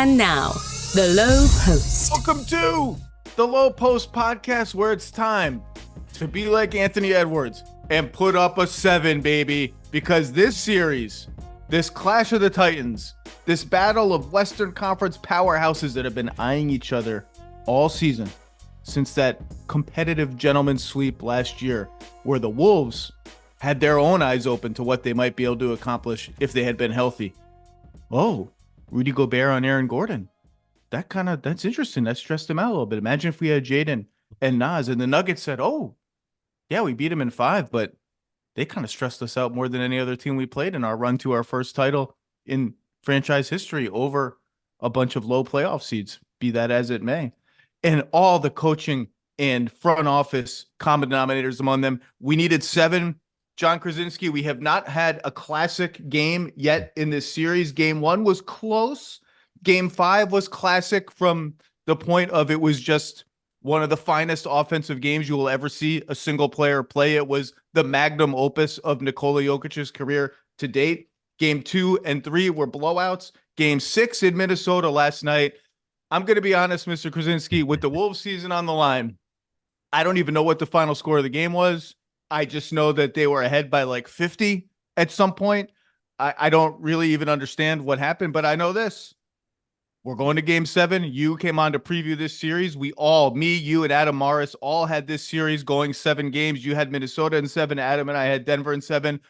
And now, the Lowe Post. Welcome to the Lowe Post podcast, where it's time to be like Anthony Edwards and put up a 7, baby. Because this series, this clash of the Titans, this battle of Western Conference powerhouses that have been eyeing each other all season since that competitive gentleman's sweep last year, where the Wolves had their own eyes open to what they might be able to accomplish if they had been healthy. Oh, Rudy Gobert on Aaron Gordon. That's interesting. That stressed him out a little bit. Imagine if we had Jaden and Nas and the Nuggets said, oh, yeah, we beat him in 5, but they kind of stressed us out more than any other team we played in our run to our first title in franchise history over a bunch of low playoff seeds, be that as it may. And all the coaching and front office common denominators among them. We needed 7. Jon Krawczynski, we have not had a classic game yet in this series. Game 1 was close. Game 5 was classic from the point of it was just one of the finest offensive games you will ever see a single player play. It was the magnum opus of Nikola Jokic's career to date. Game 2 and 3 were blowouts. Game 6 in Minnesota last night. I'm going to be honest, Mr. Krawczynski, with the Wolves season on the line, I don't even know what the final score of the game was. I just know that they were ahead by like 50 at some point. I don't really even understand what happened, but I know this. We're going to game 7. You came on to preview this series. We all, me, you, and Adam Morris, all had this series going 7 games. You had Minnesota in 7. Adam and I had Denver in 7.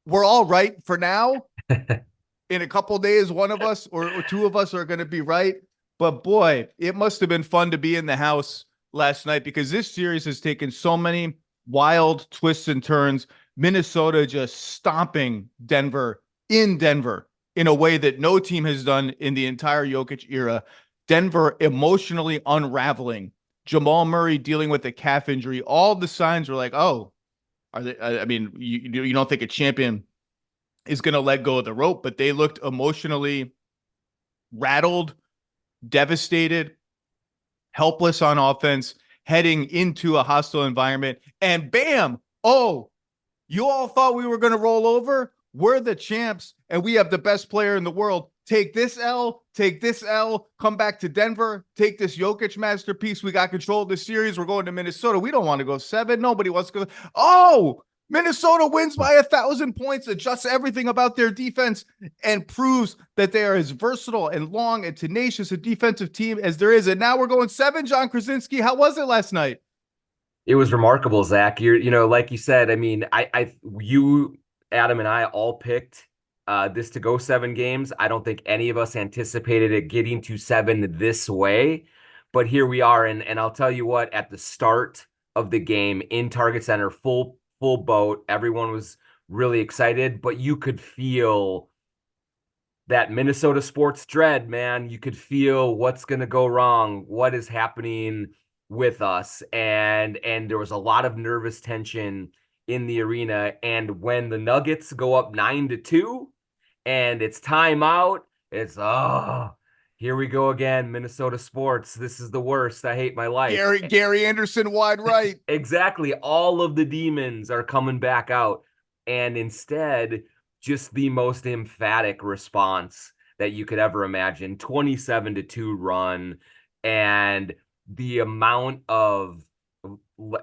We're all right for now. In a couple days, one of us or 2 of us are going to be right. But boy, it must have been fun to be in the house last night, because this series has taken so many wild twists and turns. Minnesota just stomping Denver in a way that no team has done in the entire Jokic era. Denver emotionally unraveling. Jamal Murray dealing with a calf injury. All the signs were like, oh, are they? I mean, you don't think a champion is going to let go of the rope, but they looked emotionally rattled, devastated, helpless on offense, heading into a hostile environment, and bam! Oh, you all thought we were going to roll over? We're the champs, and we have the best player in the world. Take this L, come back to Denver, take this Jokic masterpiece. We got control of the series. We're going to Minnesota. We don't want to go 7. Nobody wants to go. Oh, Minnesota wins by 1,000 points, adjusts everything about their defense, and proves that they are as versatile and long and tenacious a defensive team as there is. And now we're going 7. Jon Krawczynski, how was it last night? It was remarkable, Zach. Like you said, I mean, you, Adam, and I all picked this to go 7 games. I don't think any of us anticipated it getting to 7 this way, but here we are. And I'll tell you what, at the start of the game in Target Center, full boat, everyone was really excited, but you could feel that Minnesota sports dread, man. You could feel what's going to go wrong, what is happening with us. And there was a lot of nervous tension in the arena. And when the Nuggets go up 9-2 and it's timeout, it's, here we go again. Minnesota sports. This is the worst. I hate my life. Gary Anderson wide right. Exactly. All of the demons are coming back out. And instead, just the most emphatic response that you could ever imagine. 27-2 run. And the amount of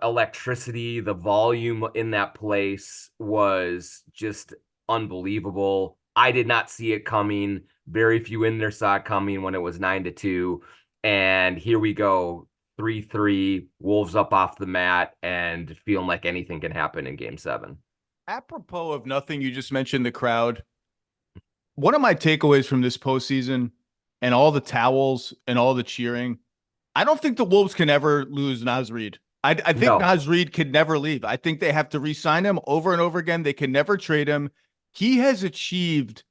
electricity, the volume in that place was just unbelievable. I did not see it coming. Very few in there saw it coming when it was 9-2. And here we go, 3-3, Wolves up off the mat and feeling like anything can happen in game 7. Apropos of nothing, you just mentioned the crowd. One of my takeaways from this postseason and all the towels and all the cheering, I don't think the Wolves can ever lose Naz Reid. I think no. Naz Reid could never leave. I think they have to re-sign him over and over again. They can never trade him. He has achieved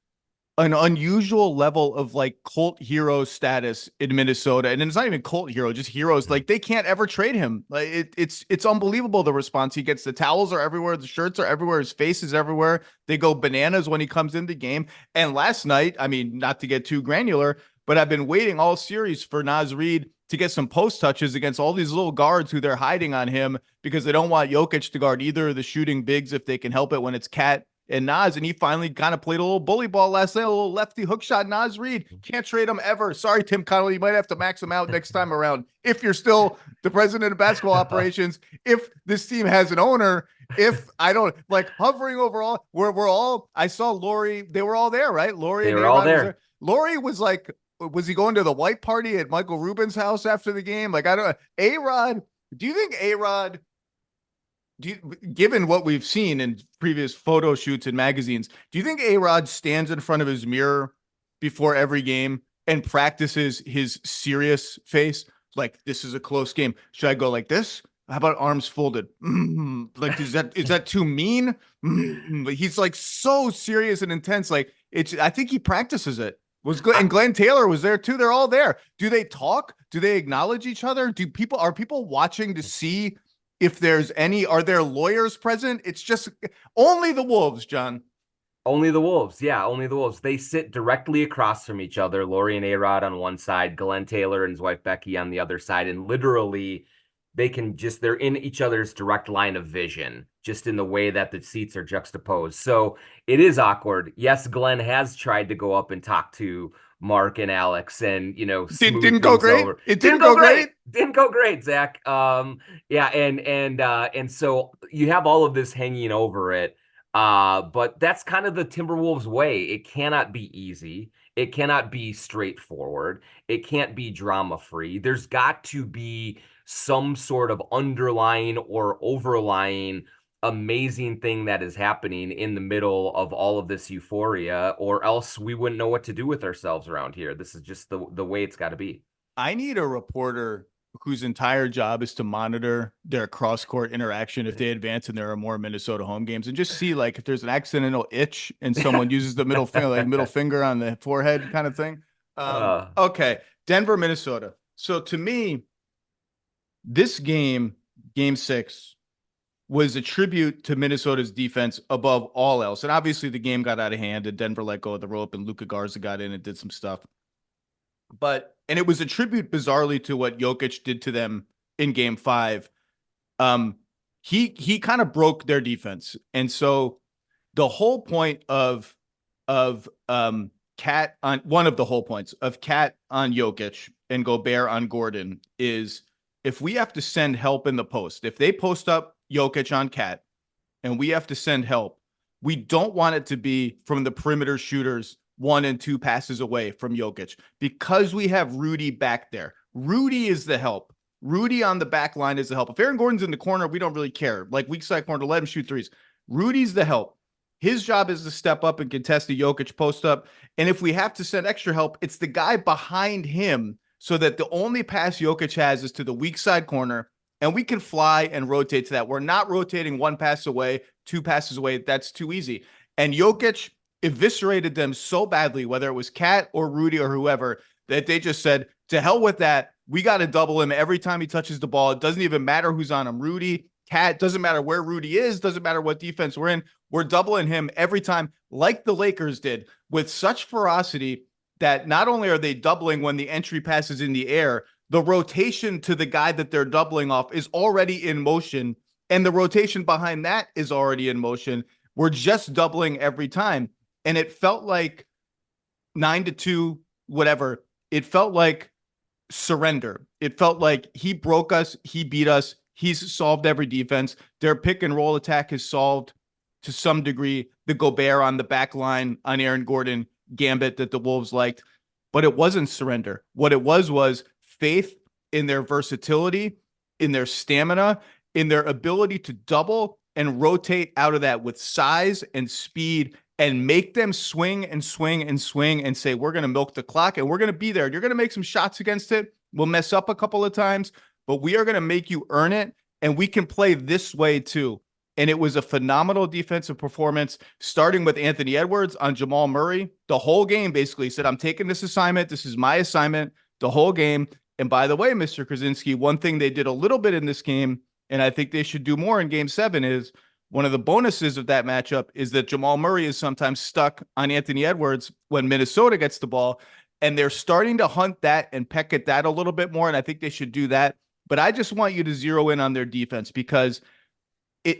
an unusual level of like cult hero status in Minnesota. And it's not even cult hero, just heroes. Like they can't ever trade him. Like it's unbelievable the response he gets. The towels are everywhere. The shirts are everywhere. His face is everywhere. They go bananas when he comes in the game. And last night, I mean, not to get too granular, but I've been waiting all series for Naz Reid to get some post touches against all these little guards who they're hiding on him because they don't want Jokic to guard either of the shooting bigs if they can help it when it's Cat and Naz, and he finally kind of played a little bully ball last night, a little lefty hook shot. Naz Reid, can't trade him ever. Sorry, Tim Conley, you might have to max him out next time around if you're still the president of basketball operations. If this team has an owner, if I don't like hovering overall, we're all. I saw Lori. They were all there, right? Lori, they and were all A-Rod there. Lori was like, was he going to the white party at Michael Rubin's house after the game? Like, I don't know. A-Rod, do you think A-Rod, given what we've seen in previous photo shoots and magazines, do you think A-Rod stands in front of his mirror before every game and practices his serious face? Like, this is a close game. Should I go like this? How about arms folded? Like, is that too mean? He's like so serious and intense. Like, I think he practices it. Was good. And Glenn Taylor was there too. They're all there. Do they talk? Do they acknowledge each other? Are people watching to see if there's are there lawyers present? It's just only the Wolves, John. Only the Wolves. Yeah, only the Wolves. They sit directly across from each other. Lori and A-Rod on one side, Glenn Taylor and his wife Becky on the other side. And literally they're in each other's direct line of vision, just in the way that the seats are juxtaposed. So it is awkward. Yes, Glenn has tried to go up and talk to Mark and Alex and, didn't go great. Over. It didn't go great. Didn't go great, Zach. Yeah. And so you have all of this hanging over it. But that's kind of the Timberwolves way. It cannot be easy. It cannot be straightforward. It can't be drama-free. There's got to be some sort of underlying or overlying amazing thing that is happening in the middle of all of this euphoria, or else we wouldn't know what to do with ourselves around here. This is just the way it's got to be. I need a reporter whose entire job is to monitor their cross-court interaction if they advance and there are more Minnesota home games, and just see like if there's an accidental itch and someone uses the middle finger on the forehead kind of thing. Okay, Denver, Minnesota. So to me, this game 6, was a tribute to Minnesota's defense above all else. And obviously the game got out of hand and Denver let go of the rope and Luka Garza got in and did some stuff. And it was a tribute bizarrely to what Jokic did to them in game 5. He kind of broke their defense. And so the whole point of Cat on one of the whole points of Cat on Jokic and Gobert on Gordon is if we have to send help in the post, if they post up Jokic on Cat and we have to send help, we don't want it to be from the perimeter shooters 1 and 2 passes away from Jokic because we have Rudy back there. Rudy is the help. Rudy on the back line is the help. If Aaron Gordon's in the corner, we don't really care. Like weak side corner, let him shoot threes. Rudy's the help. His job is to step up and contest the Jokic post up. And if we have to send extra help, it's the guy behind him so that the only pass Jokic has is to the weak side corner. And we can fly and rotate to that. We're not rotating 1 pass away, 2 passes away. That's too easy. And Jokic eviscerated them so badly, whether it was Cat or Rudy or whoever, that they just said, to hell with that. We got to double him every time he touches the ball. It doesn't even matter who's on him. Rudy, Cat, doesn't matter where Rudy is, doesn't matter what defense we're in. We're doubling him every time, like the Lakers did, with such ferocity that not only are they doubling when the entry pass is in the air, the rotation to the guy that they're doubling off is already in motion, and the rotation behind that is already in motion. We're just doubling every time. And it felt like 9-2, whatever. It felt like surrender. It felt like he broke us. He beat us. He's solved every defense. Their pick and roll attack is solved to some degree. The Gobert on the back line on Aaron Gordon gambit that the Wolves liked, but it wasn't surrender. What it was faith in their versatility, in their stamina, in their ability to double and rotate out of that with size and speed and make them swing and swing and swing and say, we're going to milk the clock and we're going to be there. You're going to make some shots against it. We'll mess up a couple of times, but we are going to make you earn it. And we can play this way too. And it was a phenomenal defensive performance, starting with Anthony Edwards on Jamal Murray. The whole game basically said, I'm taking this assignment. This is my assignment the whole game. And by the way, Mr. Krawczynski, one thing they did a little bit in this game, and I think they should do more in game 7, is one of the bonuses of that matchup is that Jamal Murray is sometimes stuck on Anthony Edwards when Minnesota gets the ball, and they're starting to hunt that and peck at that a little bit more, and I think they should do that. But I just want you to zero in on their defense because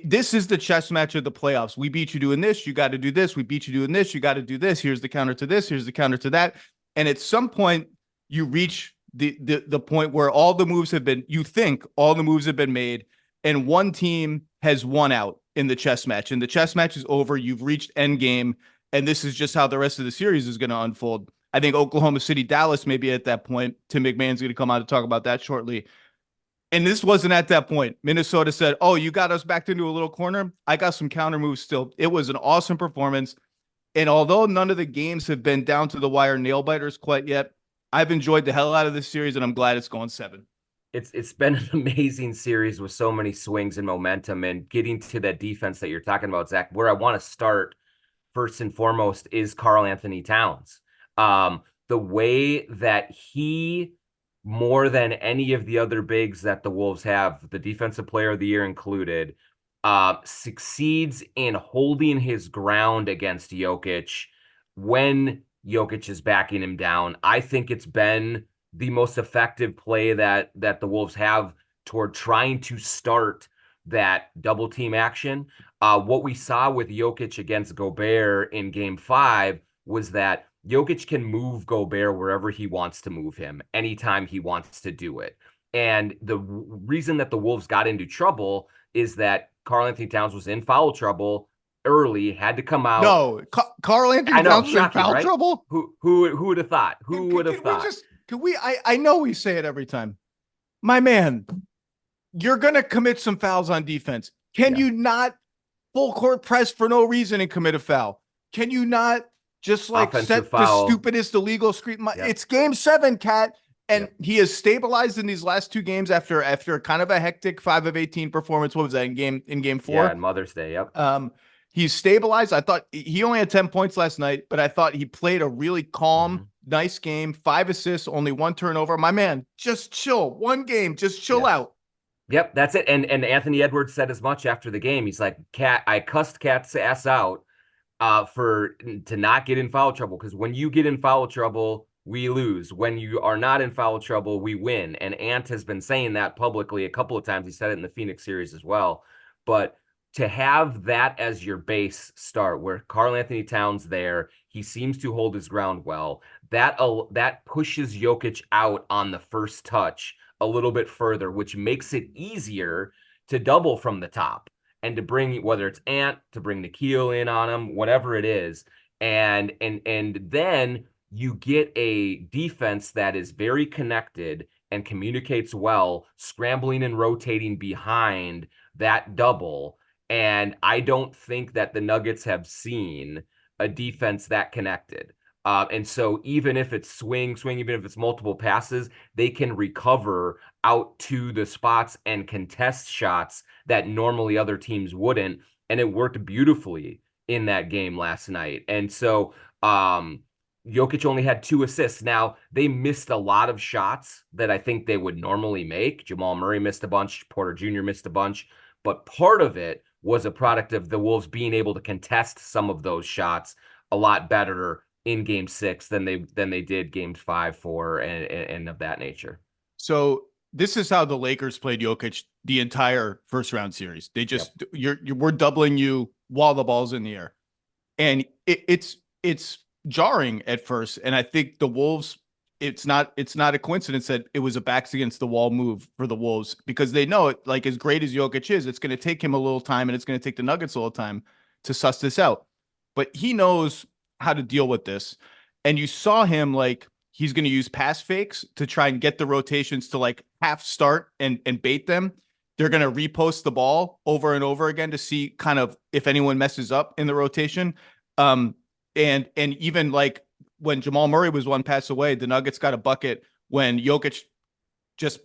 this is the chess match of the playoffs. We beat you doing this. You got to do this. We beat you doing this. You got to do this. Here's the counter to this. Here's the counter to that. And at some point, you reach the point where you think all the moves have been made, and one team has won out in the chess match, and the chess match is over. You've reached end game, and this is just how the rest of the series is going to unfold. I think Oklahoma City, Dallas may be at that point. Tim MacMahon's going to come out and talk about that shortly. And this wasn't at that point. Minnesota said, oh, you got us backed into a little corner. I got some counter moves still. It was an awesome performance. And although none of the games have been down to the wire nail biters quite yet, I've enjoyed the hell out of this series, and I'm glad it's going 7. It's been an amazing series with so many swings and momentum, and getting to that defense that you're talking about, Zach. Where I want to start first and foremost is Karl-Anthony Towns. The way that he, more than any of the other bigs that the Wolves have, the defensive player of the year included, succeeds in holding his ground against Jokic when Jokic is backing him down. I think it's been the most effective play that the Wolves have toward trying to start that double team action. What we saw with Jokic against Gobert in Game 5 was that Jokic can move Gobert wherever he wants to move him, anytime he wants to do it. And the reason that the Wolves got into trouble is that Karl-Anthony Towns was in foul trouble early, had to come out. No, Karl-Anthony Towns was in foul trouble? Who would have thought? Who would have thought? I know we say it every time. My man, you're going to commit some fouls on defense. Can you not full court press for no reason and commit a foul? Can you not just like offensive set foul. The stupidest illegal screen? It's Game 7, Cat. And he has stabilized in these last 2 games after kind of a hectic 5 of 18 performance. What was that in game 4? Yeah, on Mother's Day. Yep. He's stabilized. I thought he only had 10 points last night, but I thought he played a really calm, nice game. 5 assists, only 1 turnover. My man, just chill. 1 game, just chill out. Yep, that's it. And Anthony Edwards said as much after the game. He's like, I cussed Cat's ass out to not get in foul trouble, because when you get in foul trouble, we lose. When you are not in foul trouble, we win. And Ant has been saying that publicly a couple of times. He said it in the Phoenix series as well. But to have that as your base start, where Karl-Anthony Towns there, he seems to hold his ground well. That pushes Jokic out on the first touch a little bit further, which makes it easier to double from the top and to bring, whether it's Ant, to bring Nikhil in on him, whatever it is. And then you get a defense that is very connected and communicates well, scrambling and rotating behind that double. And I don't think that the Nuggets have seen a defense that connected. And so even if it's swing, even if it's multiple passes, they can recover out to the spots and contest shots that normally other teams wouldn't. And it worked beautifully in that game last night. And so Jokic only had 2 assists. Now, they missed a lot of shots that I think they would normally make. Jamal Murray missed a bunch. Porter Jr. missed a bunch. But part of it was a product of the Wolves being able to contest some of those shots a lot better in Game 6 than they did Games 5, 4, and of that nature. So this is how the Lakers played Jokic the entire first round series. They just we're doubling you while the ball's in the air, and it's jarring at first. And I think the Wolves, it's not a coincidence that it was a backs against the wall move for the Wolves, because they know it, like, as great as Jokic is, it's going to take him a little time, and it's going to take the Nuggets a little time to suss this out. But he knows how to deal with this. And you saw him, like, he's going to use pass fakes to try and get the rotations to like half start and bait them. They're going to repost the ball over and over again to see kind of if anyone messes up in the rotation. And even like when Jamal Murray was 1 pass away, the Nuggets got a bucket when Jokic just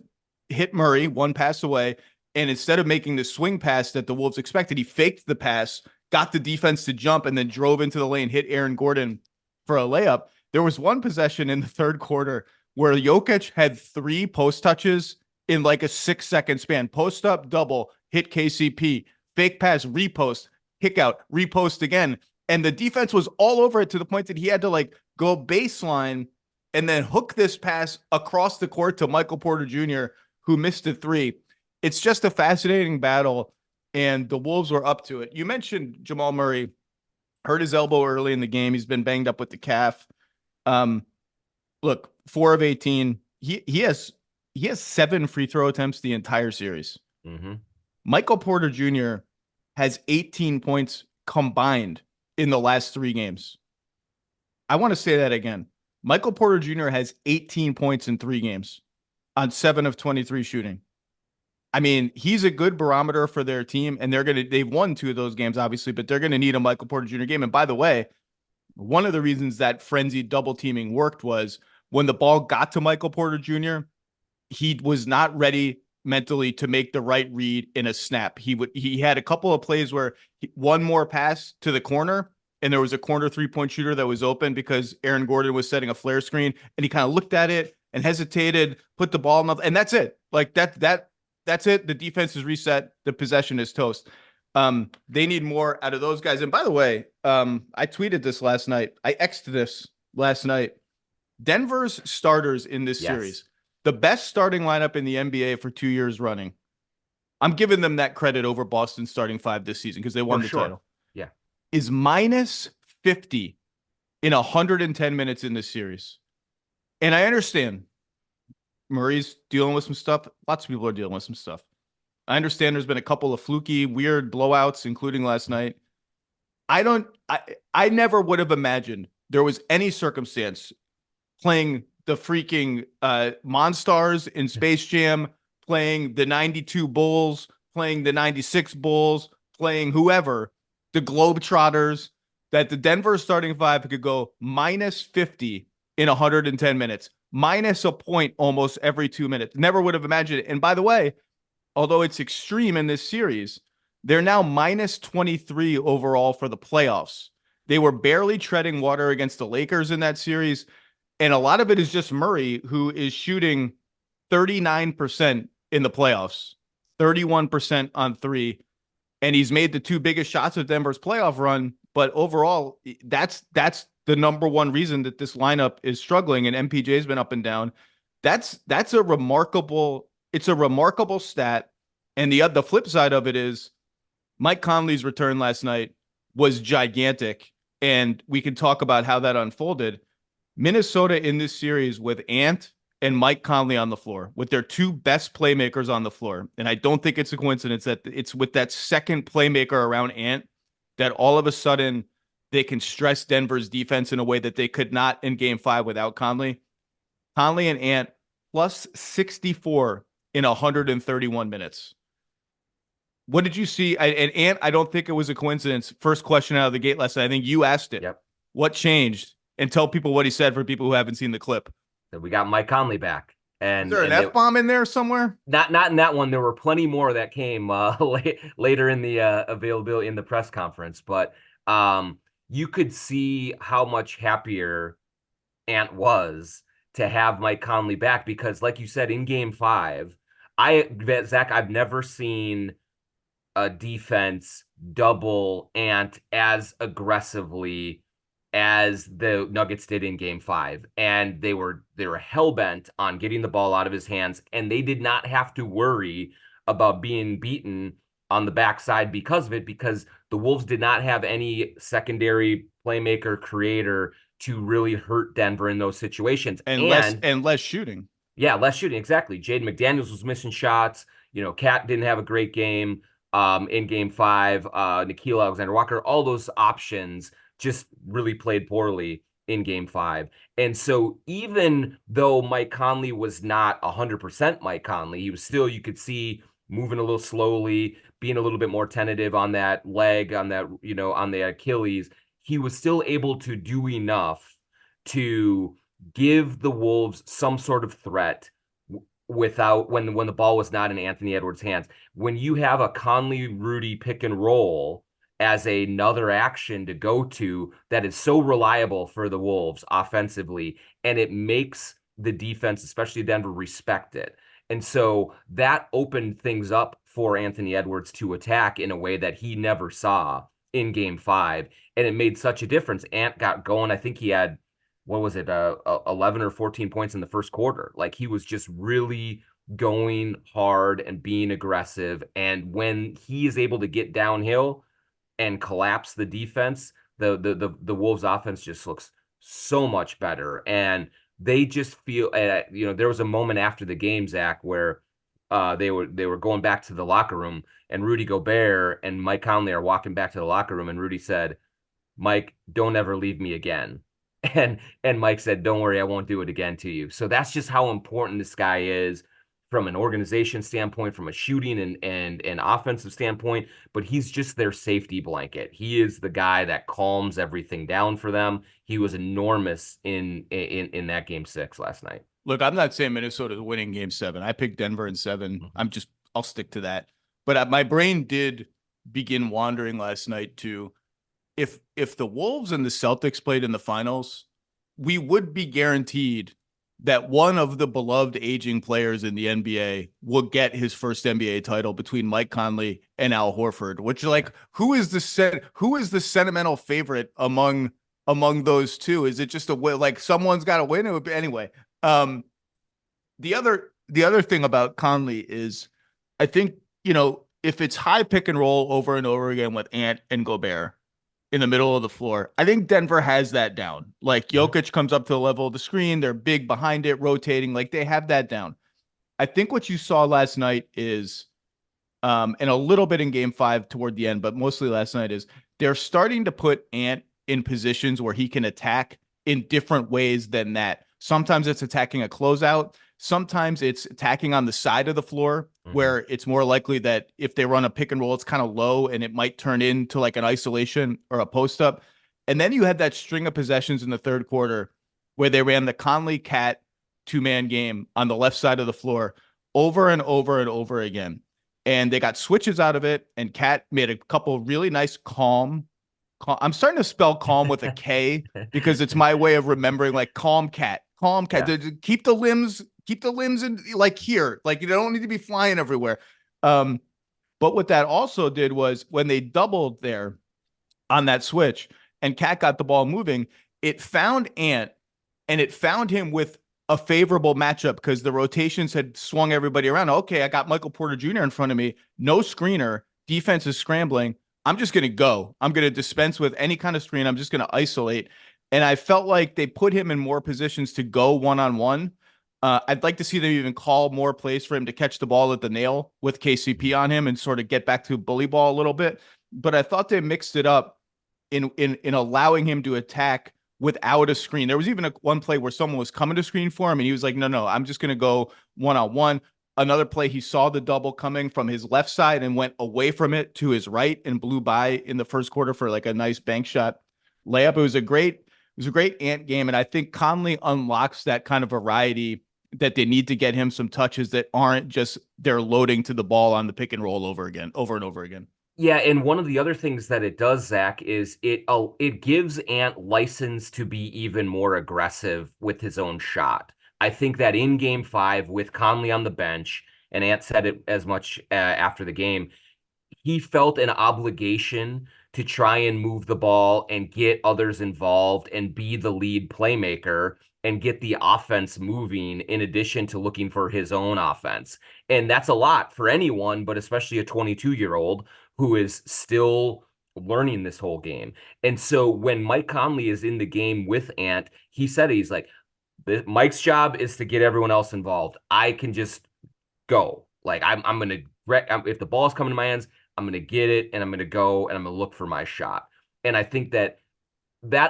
hit Murray 1 pass away. And instead of making the swing pass that the Wolves expected, he faked the pass, got the defense to jump, and then drove into the lane, hit Aaron Gordon for a layup. There was one possession in the third quarter where Jokic had 3 post touches in like a 6-second span. Post up, double, hit KCP, fake pass, repost, kick out, repost again. And the defense was all over it to the point that he had to like go baseline and then hook this pass across the court to Michael Porter Jr., who missed a 3. It's just a fascinating battle. and the Wolves were up to it. You mentioned Jamal Murray hurt his elbow early in the game. He's been banged up with the calf. Look, 4 of 18. He has 7 free throw attempts the entire series. Mm-hmm. Michael Porter Jr. has 18 points combined in the last 3 games. I want to say that again. Michael Porter Jr. has 18 points in 3 games on 7 of 23 shooting. I mean, he's a good barometer for their team, and they've won 2 of those games, obviously, but they're going to need a Michael Porter Jr. game. And by the way, one of the reasons that frenzied double teaming worked was when the ball got to Michael Porter Jr., he was not ready mentally to make the right read in a snap. He had a couple of plays where one more pass to the corner, and there was a corner 3-point shooter that was open because Aaron Gordon was setting a flare screen, and he kind of looked at it and hesitated, put the ball in the, and that's it. Like that's it. The defense is reset. The possession is toast. They need more out of those guys. And by the way, I tweeted this last night. I X'd this last night. Denver's starters in this series, the best starting lineup in the NBA for 2 years running. I'm giving them that credit over Boston's starting 5 this season because they won the title. Yeah. Is minus 50 in 110 minutes in this series. And I understand Murray's dealing with some stuff. Lots of people are dealing with some stuff. I understand there's been a couple of fluky, weird blowouts, including last night. I never would have imagined there was any circumstance playing the freaking Monstars in Space Jam, playing the 92 Bulls, playing the 96 Bulls, playing whoever, the Globetrotters, that the Denver starting 5 could go minus 50 in 110 minutes, minus a point almost every 2 minutes. Never would have imagined it. And by the way, although it's extreme in this series, they're now minus 23 overall for the playoffs. They were barely treading water against the Lakers in that series. And a lot of it is just Murray, who is shooting 39% in the playoffs, 31% on 3. And he's made the 2 biggest shots of Denver's playoff run. But overall, that's the number one reason that this lineup is struggling. And MPJ's been up and down. It's a remarkable stat. And the flip side of it is Mike Conley's return last night was gigantic. And we can talk about how that unfolded. Minnesota in this series with Ant and Mike Conley on the floor, with their 2 best playmakers on the floor. And I don't think it's a coincidence that it's with that second playmaker around Ant that all of a sudden they can stress Denver's defense in a way that they could not in Game 5 without Conley. Conley and Ant plus 64 in 131 minutes. What did you see? And Ant, I don't think it was a coincidence. First question out of the gate last night. I think you asked it. Yep. What changed? And tell people what he said for people who haven't seen the clip. That we got Mike Conley back. And is there an F-bomb in there somewhere? Not in that one. There were plenty more that came later in the availability in the press conference. But you could see how much happier Ant was to have Mike Conley back because, like you said, in Game 5, Zach, I've never seen a defense double Ant as aggressively as the Nuggets did in Game 5. And they were hell-bent on getting the ball out of his hands, and they did not have to worry about being beaten on the backside because of it, because the Wolves did not have any secondary playmaker creator to really hurt Denver in those situations. And less shooting. Yeah, less shooting, exactly. Jaden McDaniels was missing shots. Cat didn't have a great game in Game 5. Nickeil Alexander-Walker, all those options just really played poorly in Game 5. And so even though Mike Conley was not 100% Mike Conley, he was still, you could see, moving a little slowly, being a little bit more tentative on that leg, on that, on the Achilles. He was still able to do enough to give the Wolves some sort of threat without when the ball was not in Anthony Edwards' hands. When you have a Conley-Rudy pick and roll as another action to go to that is so reliable for the Wolves offensively, and it makes the defense, especially Denver, respect it. And so that opened things up for Anthony Edwards to attack in a way that he never saw in Game 5. And it made such a difference. Ant got going. I think he had, 11 or 14 points in the first quarter. Like, he was just really, going hard and being aggressive. And when he is able to get downhill and collapse the defense, the Wolves offense just looks so much better. And they just feel, there was a moment after the game, Zach, where they were going back to the locker room, and Rudy Gobert and Mike Conley are walking back to the locker room, and Rudy said, "Mike, don't ever leave me again." And Mike said, "Don't worry, I won't do it again to you." So that's just how important this guy is from an organization standpoint, from a shooting and offensive standpoint, but he's just their safety blanket. He is the guy that calms everything down for them. He was enormous in that game 6 last night. Look, I'm not saying Minnesota's winning game 7. I picked Denver in 7. I'll stick to that. But my brain did begin wandering last night to if the Wolves and the Celtics played in the finals, we would be guaranteed that one of the beloved aging players in the NBA will get his first NBA title between Mike Conley and Al Horford, which who is the sentimental favorite among those two? Is it just someone's got to win? It would be, anyway. The other thing about Conley is I think, if it's high pick and roll over and over again with Ant and Gobert in the middle of the floor, I think Denver has that down. Like Jokic comes up to the level of the screen, they're big behind it, rotating, like they have that down. I think what you saw last night is, and a little bit in game 5 toward the end, but mostly last night, is they're starting to put Ant in positions where he can attack in different ways than that. Sometimes it's attacking a closeout. Sometimes it's attacking on the side of the floor where it's more likely that if they run a pick and roll, it's kind of low and it might turn into like an isolation or a post up. And then you had that string of possessions in the third quarter where they ran the Conley Cat 2-man game on the left side of the floor over and over and over again. And they got switches out of it, and Cat made a couple really nice calm. I'm starting to spell calm with a K because it's my way of remembering, like calm cat. Yeah. Keep the limbs in like here, like you don't need to be flying everywhere. But what that also did was when they doubled there on that switch and Cat got the ball moving, it found Ant and it found him with a favorable matchup because the rotations had swung everybody around. Okay, I got Michael Porter Jr. in front of me, no screener, defense is scrambling. I'm just going to go. I'm going to dispense with any kind of screen. I'm just going to isolate. And I felt like they put him in more positions to go one-on-one. I'd like to see them even call more plays for him to catch the ball at the nail with KCP on him and sort of get back to bully ball a little bit. But I thought they mixed it up in allowing him to attack without a screen. There was even one play where someone was coming to screen for him and he was like, no, I'm just going to go one-on-one. Another play, he saw the double coming from his left side and went away from it to his right and blew by in the first quarter for like a nice bank shot layup. It was a great Ant game. And I think Conley unlocks that kind of variety that they need to get him some touches that aren't just they're loading to the ball on the pick and roll over and over again. Yeah, and one of the other things that it does, Zach, is it gives Ant license to be even more aggressive with his own shot. I think that in game 5 with Conley on the bench, and Ant said it as much after the game, he felt an obligation to try and move the ball and get others involved and be the lead playmaker and get the offense moving in addition to looking for his own offense. And that's a lot for anyone, but especially a 22-year-old who is still learning this whole game. And so when Mike Conley is in the game with Ant, he said, he's like, Mike's job is to get everyone else involved. I can just go. Like I'm going to, if the ball's coming to my hands, I'm going to get it and I'm going to go and I'm going to look for my shot. And I think that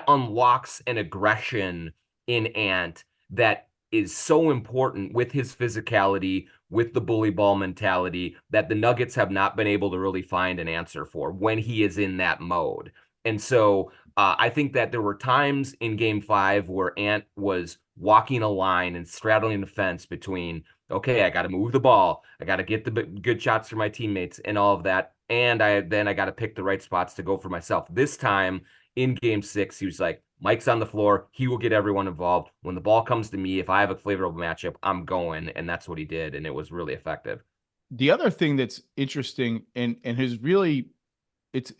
unlocks an aggression in Ant that is so important with his physicality, with the bully ball mentality that the Nuggets have not been able to really find an answer for when he is in that mode. And so I think that there were times in game 5 where Ant was walking a line and straddling the fence between, okay, I got to move the ball, I got to get the good shots for my teammates and all of that, and I got to pick the right spots to go for myself. This time in game 6, he was like, Mike's on the floor, he will get everyone involved. When the ball comes to me, if I have a favorable matchup, I'm going, and that's what he did, and it was really effective. The other thing that's interesting and has really, it's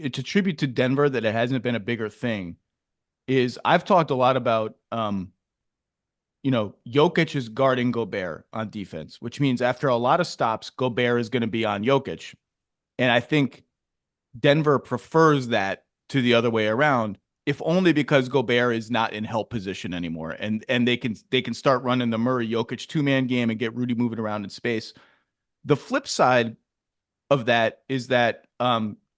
a tribute to Denver that it hasn't been a bigger thing, is I've talked a lot about Jokic is guarding Gobert on defense, which means after a lot of stops, Gobert is going to be on Jokic. And I think Denver prefers that to the other way around, if only because Gobert is not in help position anymore. And they can start running the Murray Jokic 2-man game and get Rudy moving around in space. The flip side of that is that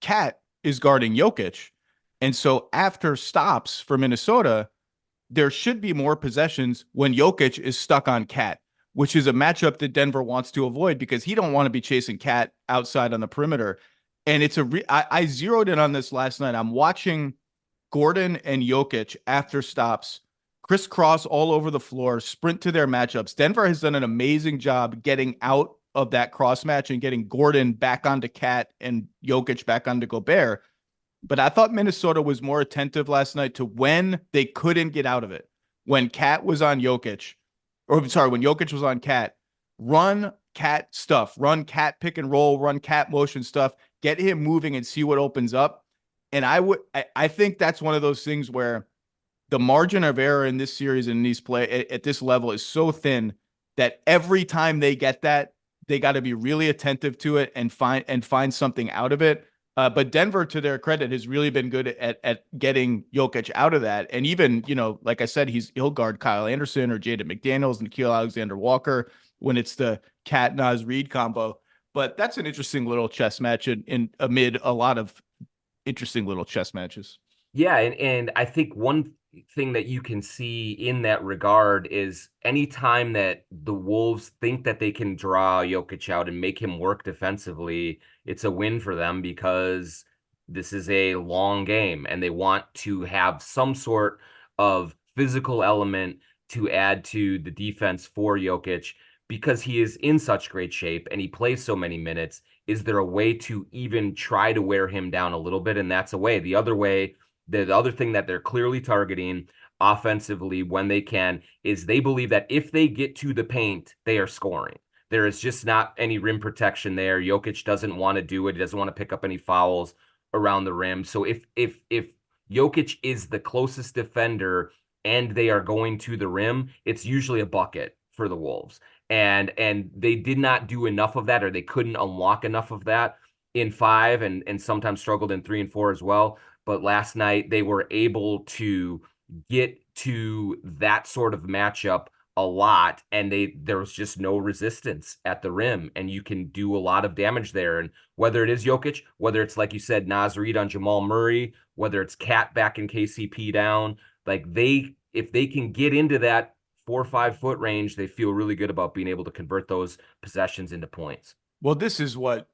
Cat is guarding Jokic. And so after stops for Minnesota, there should be more possessions when Jokic is stuck on Cat, which is a matchup that Denver wants to avoid because he don't want to be chasing Cat outside on the perimeter. And I zeroed in on this last night. I'm watching Gordon and Jokic after stops crisscross all over the floor, sprint to their matchups. Denver has done an amazing job getting out of that cross match and getting Gordon back onto Cat and Jokic back onto Gobert. But I thought Minnesota was more attentive last night to when they couldn't get out of it. When Cat was on Jokic, when Jokic was on Cat, run Cat stuff, run Cat pick and roll, run Cat motion stuff, get him moving and see what opens up. And I think that's one of those things where the margin of error in this series and in these play at this level is so thin that every time they get that, they got to be really attentive to it and find something out of it. But Denver, to their credit, has really been good at getting Jokic out of that. And even, like I said, he'll guard Kyle Anderson or Jaden McDaniels and Nikhil Alexander-Walker when it's the Cat Naz Reed combo. But that's an interesting little chess match in amid a lot of interesting little chess matches. Yeah, and I think one thing that you can see in that regard is anytime that the Wolves think that they can draw Jokic out and make him work defensively, it's a win for them because this is a long game and they want to have some sort of physical element to add to the defense for Jokic because he is in such great shape and he plays so many minutes. Is there a way to even try to wear him down a little bit? And that's a way. The other thing that they're clearly targeting offensively when they can is they believe that if they get to the paint, they are scoring. There is just not any rim protection there. Jokic doesn't want to do it. He doesn't want to pick up any fouls around the rim. So if Jokic is the closest defender and they are going to the rim, it's usually a bucket for the Wolves. And they did not do enough of that, or they couldn't unlock enough of that in 5 and sometimes struggled in 3 and 4 as well. But last night they were able to get to that sort of matchup a lot, and there was just no resistance at the rim, and you can do a lot of damage there. And whether it is Jokic, whether it's, like you said, Naz Reid on Jamal Murray, whether it's Cat back in KCP down, if they can get into that 4 or 5 foot range, they feel really good about being able to convert those possessions into points. Well, this is what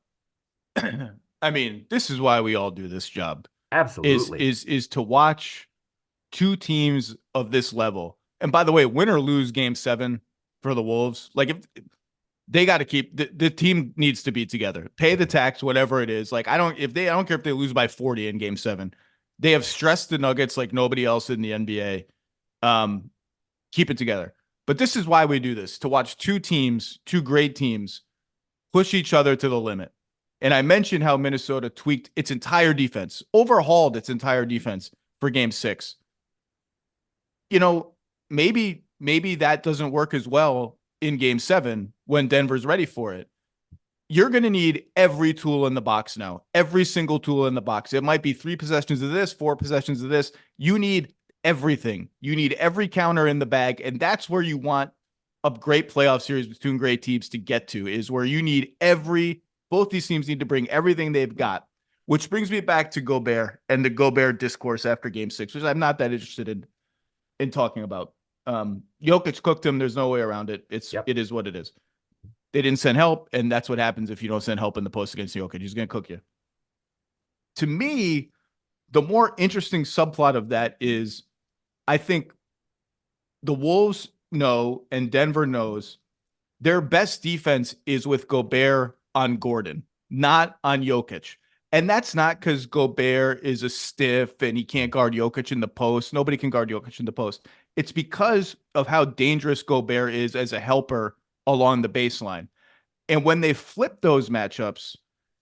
this is why we all do this job. Absolutely. Is to watch two teams of this level. And by the way, win or lose game 7 for the Wolves, like if they got to keep the team needs to be together, pay the tax, whatever it is. Like I don't care if they lose by 40 in game 7, they have stressed the Nuggets like nobody else in the NBA. Keep it together. But this is why we do this, to watch two great teams push each other to the limit. And I mentioned how Minnesota tweaked its entire defense, overhauled its entire defense for game 6. Maybe that doesn't work as well in game 7 when Denver's ready for it. You're going to need every tool in the box now, every single tool in the box. It might be 3 possessions of this, 4 possessions of this. You need everything. You need every counter in the bag. And that's where you want a great playoff series between great teams to get to, is where you need both these teams need to bring everything they've got, which brings me back to Gobert and the Gobert discourse after game 6, which I'm not that interested in talking about. Jokic cooked him. There's no way around it. It is what it is. They didn't send help, and that's what happens if you don't send help in the post against Jokic. He's going to cook you. To me, the more interesting subplot of that is I think the Wolves know and Denver knows their best defense is with Gobert on Gordon, not on Jokic. And that's not because Gobert is a stiff and he can't guard Jokic in the post. Nobody can guard Jokic in the post. It's because of how dangerous Gobert is as a helper along the baseline. And when they flip those matchups,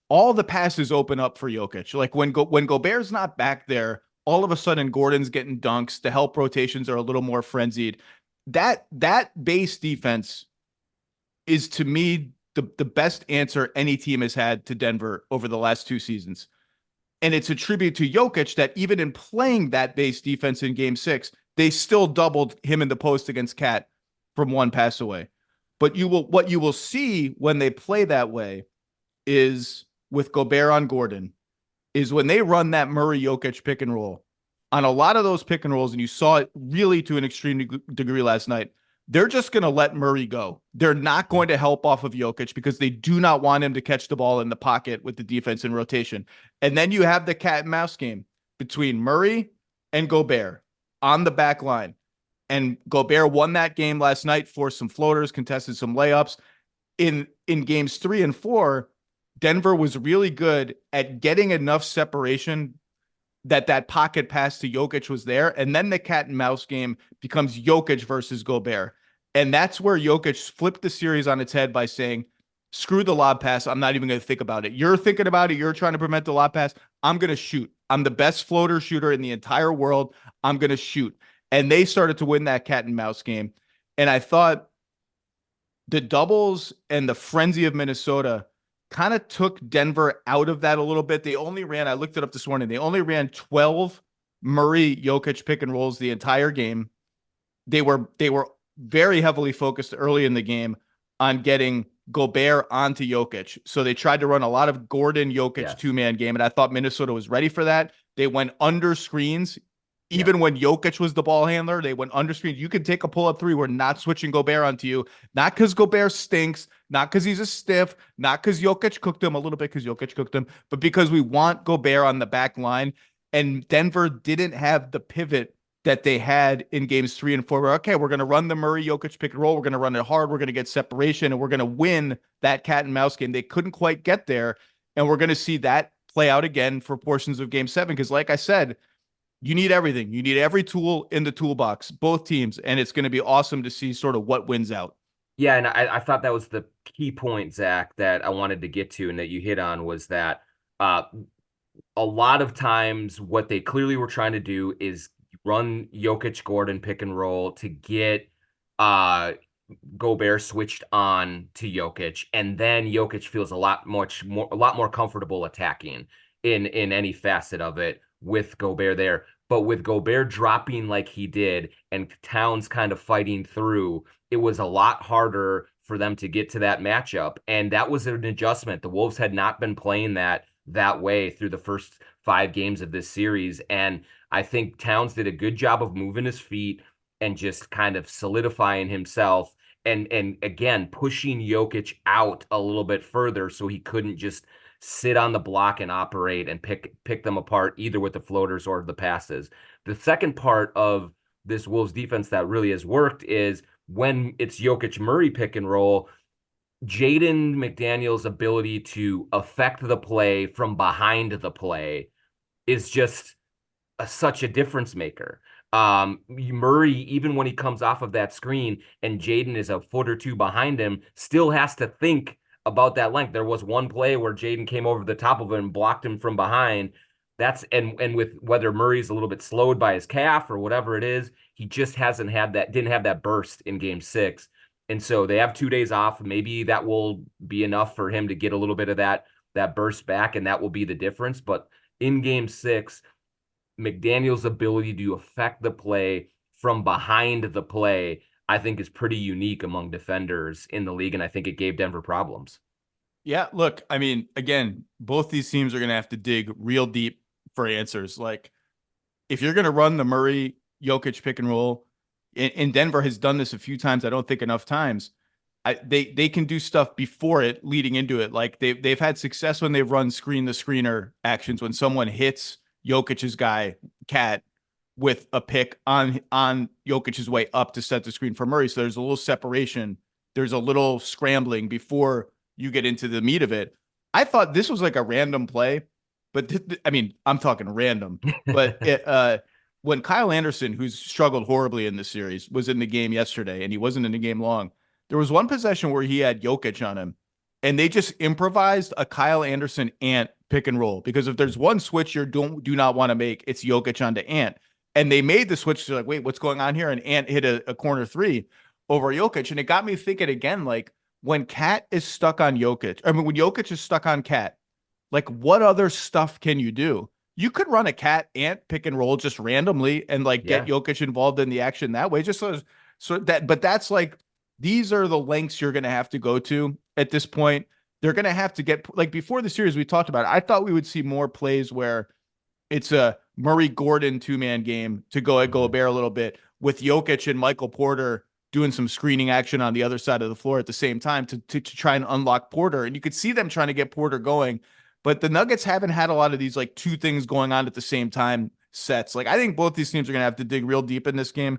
all the passes open up for Jokic. Like when Gobert's not back there, all of a sudden Gordon's getting dunks. The help rotations are a little more frenzied. that base defense is, to me, the best answer any team has had to Denver over the last 2 seasons. And it's a tribute to Jokic that even in playing that base defense in game 6, they still doubled him in the post against Cat from one pass away. But what you will see when they play that way is with Gobert on Gordon, is when they run that Murray Jokic pick and roll. On a lot of those pick and rolls, and you saw it really to an extreme degree last night, they're just going to let Murray go. They're not going to help off of Jokic because they do not want him to catch the ball in the pocket with the defense in rotation. And then you have the cat and mouse game between Murray and Gobert on the back line. And Gobert won that game last night, forced some floaters, contested some layups. In games 3 and 4, Denver was really good at getting enough separation that pocket pass to Jokic was there. And then the cat and mouse game becomes Jokic versus Gobert. And that's where Jokic flipped the series on its head by saying, screw the lob pass. I'm not even going to think about it. You're thinking about it. You're trying to prevent the lob pass. I'm going to shoot. I'm the best floater shooter in the entire world. I'm going to shoot. And they started to win that cat and mouse game. And I thought the doubles and the frenzy of Minnesota kind of took Denver out of that a little bit. They only ran, I looked it up this morning, they only ran 12 Murray Jokic pick and rolls the entire game. They were very heavily focused early in the game on getting Gobert onto Jokic. So they tried to run a lot of Gordon Jokic two-man game, and I thought Minnesota was ready for that. They went under screens. Even when Jokic was the ball handler, they went under screen. You could take a pull-up three. We're not switching Gobert onto you. Not because Gobert stinks, not because he's a stiff, not because Jokic cooked him, a little bit because Jokic cooked him, but because we want Gobert on the back line. And Denver didn't have the pivot that they had in games 3 and 4. Where, okay, we're going to run the Murray Jokic pick and roll. We're going to run it hard. We're going to get separation, and we're going to win that cat and mouse game. They couldn't quite get there, and we're going to see that play out again for portions of game 7. Because like I said, you need everything. You need every tool in the toolbox, both teams, and it's going to be awesome to see sort of what wins out. Yeah, and I thought that was the key point, Zach, that I wanted to get to and that you hit on was that a lot of times what they clearly were trying to do is run Jokic Gordon pick and roll to get Gobert switched on to Jokic, and then Jokic feels a lot more comfortable attacking in any facet of it with Gobert there. But with Gobert dropping like he did and Towns kind of fighting through, it was a lot harder for them to get to that matchup. And that was an adjustment. The Wolves had not been playing that way through the first 5 games of this series. And I think Towns did a good job of moving his feet and just kind of solidifying himself and again, pushing Jokic out a little bit further so he couldn't just sit on the block and operate and pick them apart either with the floaters or the passes. The second part of this Wolves defense that really has worked is when it's Jokic Murray pick and roll, Jaden McDaniels' ability to affect the play from behind the play is just such a difference maker. Murray, even when he comes off of that screen and Jaden is a foot or two behind him, still has to think about that length. There was one play where Jaden came over the top of him and blocked him from behind. That's and with whether Murray's a little bit slowed by his calf or whatever it is, he just didn't have that burst in game 6. And so they have 2 days off. Maybe that will be enough for him to get a little bit of that burst back, and that will be the difference. But in game 6, McDaniel's ability to affect the play from behind the play, I think, is pretty unique among defenders in the league, and I think it gave Denver problems. Yeah, look, I mean, again, both these teams are going to have to dig real deep for answers. Like, if you're going to run the Murray Jokic pick and roll, and Denver has done this a few times, I don't think enough times, they can do stuff before it, leading into it. Like, they've had success when they've run screen the screener actions, when someone hits Jokic's guy, Cat, with a pick on Jokic's way up to set the screen for Murray. So there's a little separation. There's a little scrambling before you get into the meat of it. I thought this was like a random play, but I mean, I'm talking random. But when Kyle Anderson, who's struggled horribly in this series, was in the game yesterday, and he wasn't in the game long, there was one possession where he had Jokic on him, and they just improvised a Kyle Anderson Ant pick and roll. Because if there's one switch you do not want to make, it's Jokic onto Ant. And they made the switch to like, wait, what's going on here? And Ant hit a corner three over Jokic. And it got me thinking again, like when Cat is stuck on Jokic, I mean, when Jokic is stuck on Cat, like what other stuff can you do? You could run a Cat Ant pick and roll just randomly and like get Jokic involved in the action that way. Just so that, but that's like, these are the lengths you're going to have to go to at this point. They're going to have to get, like before the series we talked about it, I thought we would see more plays where it's a Murray Gordon 2-man game to go at Gobert a little bit with Jokic and Michael Porter doing some screening action on the other side of the floor at the same time to try and unlock Porter. And you could see them trying to get Porter going, but the Nuggets haven't had a lot of these like two things going on at the same time sets. Like I think both these teams are going to have to dig real deep in this game.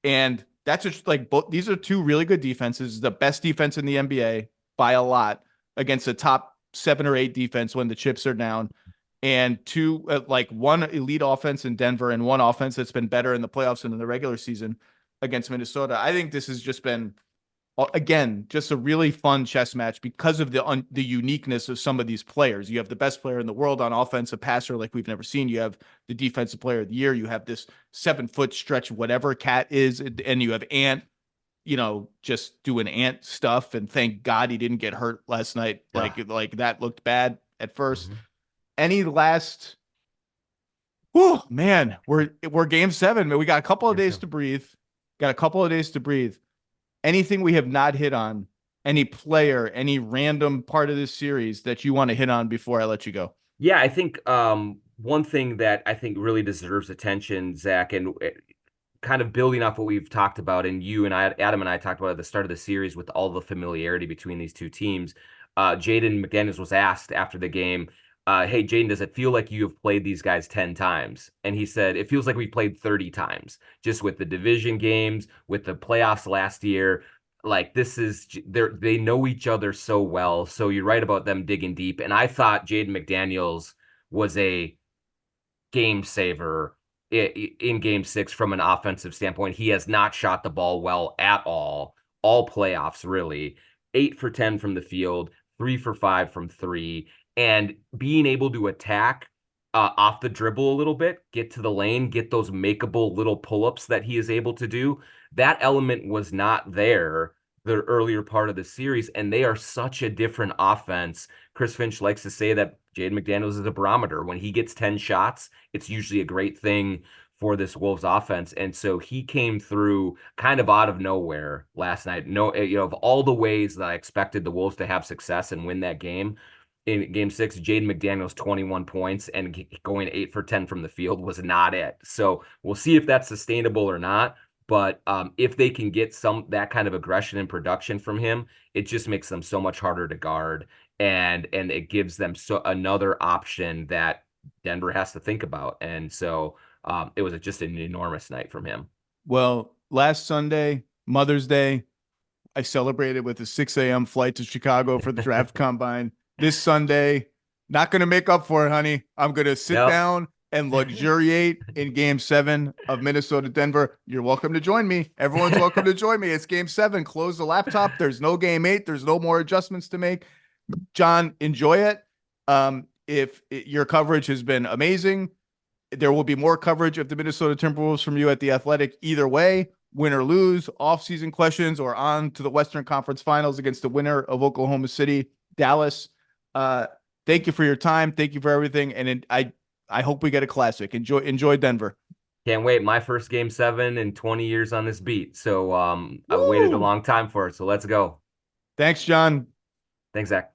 And that's just like both, these are two really good defenses, the best defense in the NBA by a lot against a top 7 or 8 defense when the chips are down. And two, like one elite offense in Denver and one offense that's been better in the playoffs and in the regular season against Minnesota. I think this has just been, again, just a really fun chess match because of the uniqueness of some of these players. You have the best player in the world on offense, a passer like we've never seen. You have the defensive player of the year. You have this 7-foot stretch, whatever Cat is, and you have Ant, just doing Ant stuff. And thank God he didn't get hurt last night. Like that looked bad at first. Any last? Oh man, we're game 7, man. We got a couple of days to breathe. Anything we have not hit on? Any player, any random part of this series that you want to hit on before I let you go? Yeah, I think one thing that I think really deserves attention, Zach, and kind of building off what we've talked about, and you and I, Adam and I talked about at the start of the series with all the familiarity between these two teams. Jaden McDaniels was asked after the game, hey, Jaden, does it feel like you have played these guys 10 times? And he said, it feels like we played 30 times, just with the division games, with the playoffs last year. Like they know each other so well. So you're right about them digging deep. And I thought Jaden McDaniels was a game saver in game 6 from an offensive standpoint. He has not shot the ball well at all playoffs, really. 8 for 10 from the field, 3 for 5 from 3. And being able to attack off the dribble a little bit, get to the lane, get those makeable little pull-ups that he is able to do, that element was not there the earlier part of the series, and they are such a different offense. Chris Finch likes to say that Jaden McDaniels is a barometer. When he gets 10 shots, it's usually a great thing for this Wolves offense. And so he came through kind of out of nowhere last night. Of all the ways that I expected the Wolves to have success and win that game, in game 6, Jaden McDaniels 21 points and going 8 for 10 from the field was not it. So we'll see if that's sustainable or not. But if they can get that kind of aggression and production from him, it just makes them so much harder to guard, and it gives them another option that Denver has to think about. And so it was just an enormous night from him. Well, last Sunday, Mother's Day, I celebrated with a 6 a.m. flight to Chicago for the draft combine. This Sunday, not going to make up for it, honey. I'm going to sit down and luxuriate in game 7 of Minnesota-Denver. You're welcome to join me. Everyone's welcome to join me. It's game 7. Close the laptop. There's no game 8. There's no more adjustments to make. John, enjoy it. Your coverage has been amazing. There will be more coverage of the Minnesota Timberwolves from you at The Athletic either way, win or lose, off-season questions, or on to the Western Conference Finals against the winner of Oklahoma City, Dallas. Thank you for your time. Thank you for everything. And I hope we get a classic. Enjoy Denver. Can't wait. My first game 7 in 20 years on this beat. So I waited a long time for it. So let's go. Thanks, John. Thanks, Zach.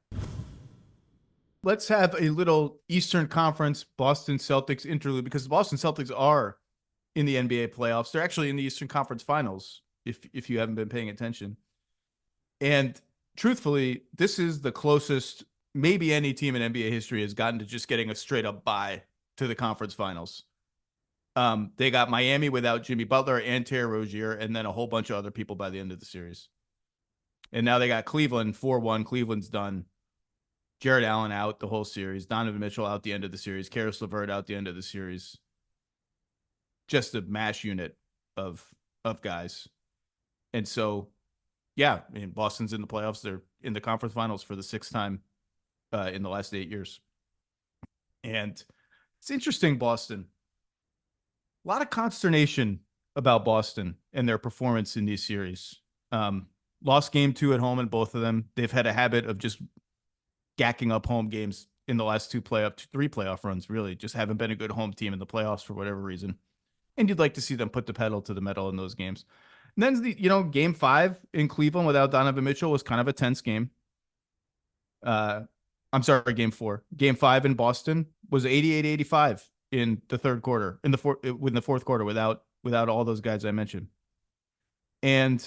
Let's have a little Eastern Conference Boston Celtics interlude, because the Boston Celtics are in the NBA playoffs. They're actually in the Eastern Conference Finals, if you haven't been paying attention. And truthfully, this is the closest maybe any team in NBA history has gotten to just getting a straight up bye to the conference finals. They got Miami without Jimmy Butler and Terry Rozier, and then a whole bunch of other people by the end of the series. And now they got Cleveland 4-1. Cleveland's done. Jared Allen out the whole series. Donovan Mitchell out the end of the series. Karis LeVert out the end of the series. Just a mash unit of guys. And so, yeah, I mean, Boston's in the playoffs. They're in the conference finals for the 6th time in the last 8 years. And it's interesting, Boston. A lot of consternation about Boston and their performance in these series. Lost game 2 at home in both of them. They've had a habit of just gacking up home games in the last three playoff runs, really. Just haven't been a good home team in the playoffs for whatever reason. And you'd like to see them put the pedal to the metal in those games. And then, game 5 in Cleveland without Donovan Mitchell was kind of a tense game. I'm sorry, game 4. Game 5 in Boston was 88-85 in the third quarter, in the fourth quarter without all those guys I mentioned. And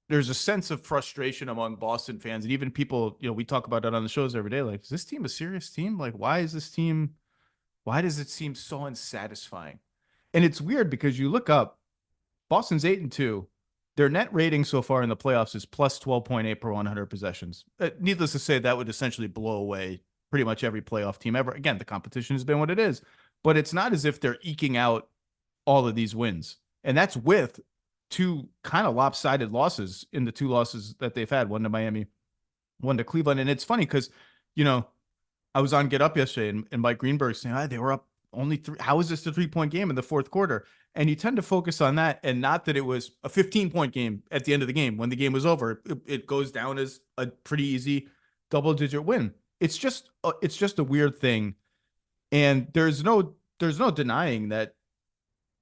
there's a sense of frustration among Boston fans and even people, we talk about it on the shows every day. Like, is this team a serious team? Like, why does it seem so unsatisfying? And it's weird because you look up Boston's 8-2. Their net rating so far in the playoffs is plus 12.8 per 100 possessions. Needless to say, that would essentially blow away pretty much every playoff team ever. Again, the competition has been what it is, but it's not as if they're eking out all of these wins. And that's with 2 kind of lopsided losses in the 2 losses that they've had, one to Miami, one to Cleveland. And it's funny because, I was on Get Up yesterday and Mike Greenberg saying, they were up only 3. How is this a 3-point game in the fourth quarter? And you tend to focus on that and not that it was a 15-point game at the end of the game. When the game was over, it goes down as a pretty easy double-digit win. It's just a weird thing. And there's no denying that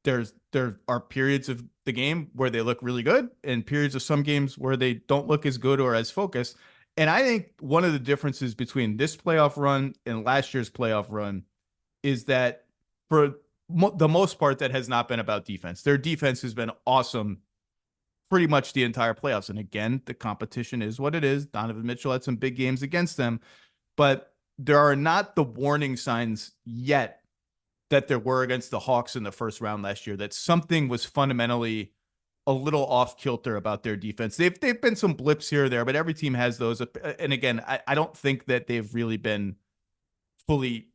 there are periods of the game where they look really good and periods of some games where they don't look as good or as focused. And I think one of the differences between this playoff run and last year's playoff run is that for the most part, that has not been about defense. Their defense has been awesome pretty much the entire playoffs. And again, the competition is what it is. Donovan Mitchell had some big games against them, but there are not the warning signs yet that there were against the Hawks in the first round last year, that something was fundamentally a little off kilter about their defense. They've been some blips here or there, but every team has those. And again, I don't think that they've really been fully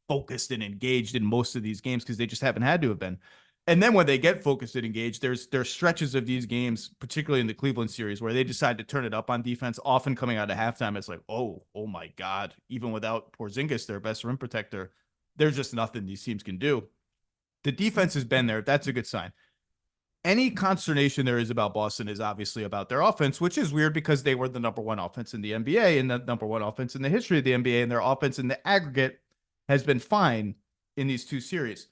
focused and engaged in most of these games because they just haven't had to have been. And then when they get focused and engaged, there's stretches of these games, particularly in the Cleveland series, where they decide to turn it up on defense, often coming out of halftime. It's like, oh my God, even without Porzingis, their best rim protector, there's just nothing these teams can do. The defense has been there. That's a good sign. Any consternation there is about Boston is obviously about their offense, which is weird because they were the number 1 offense in the NBA and the number 1 offense in the history of the NBA, and their offense in the aggregate has been fine in these 2 series.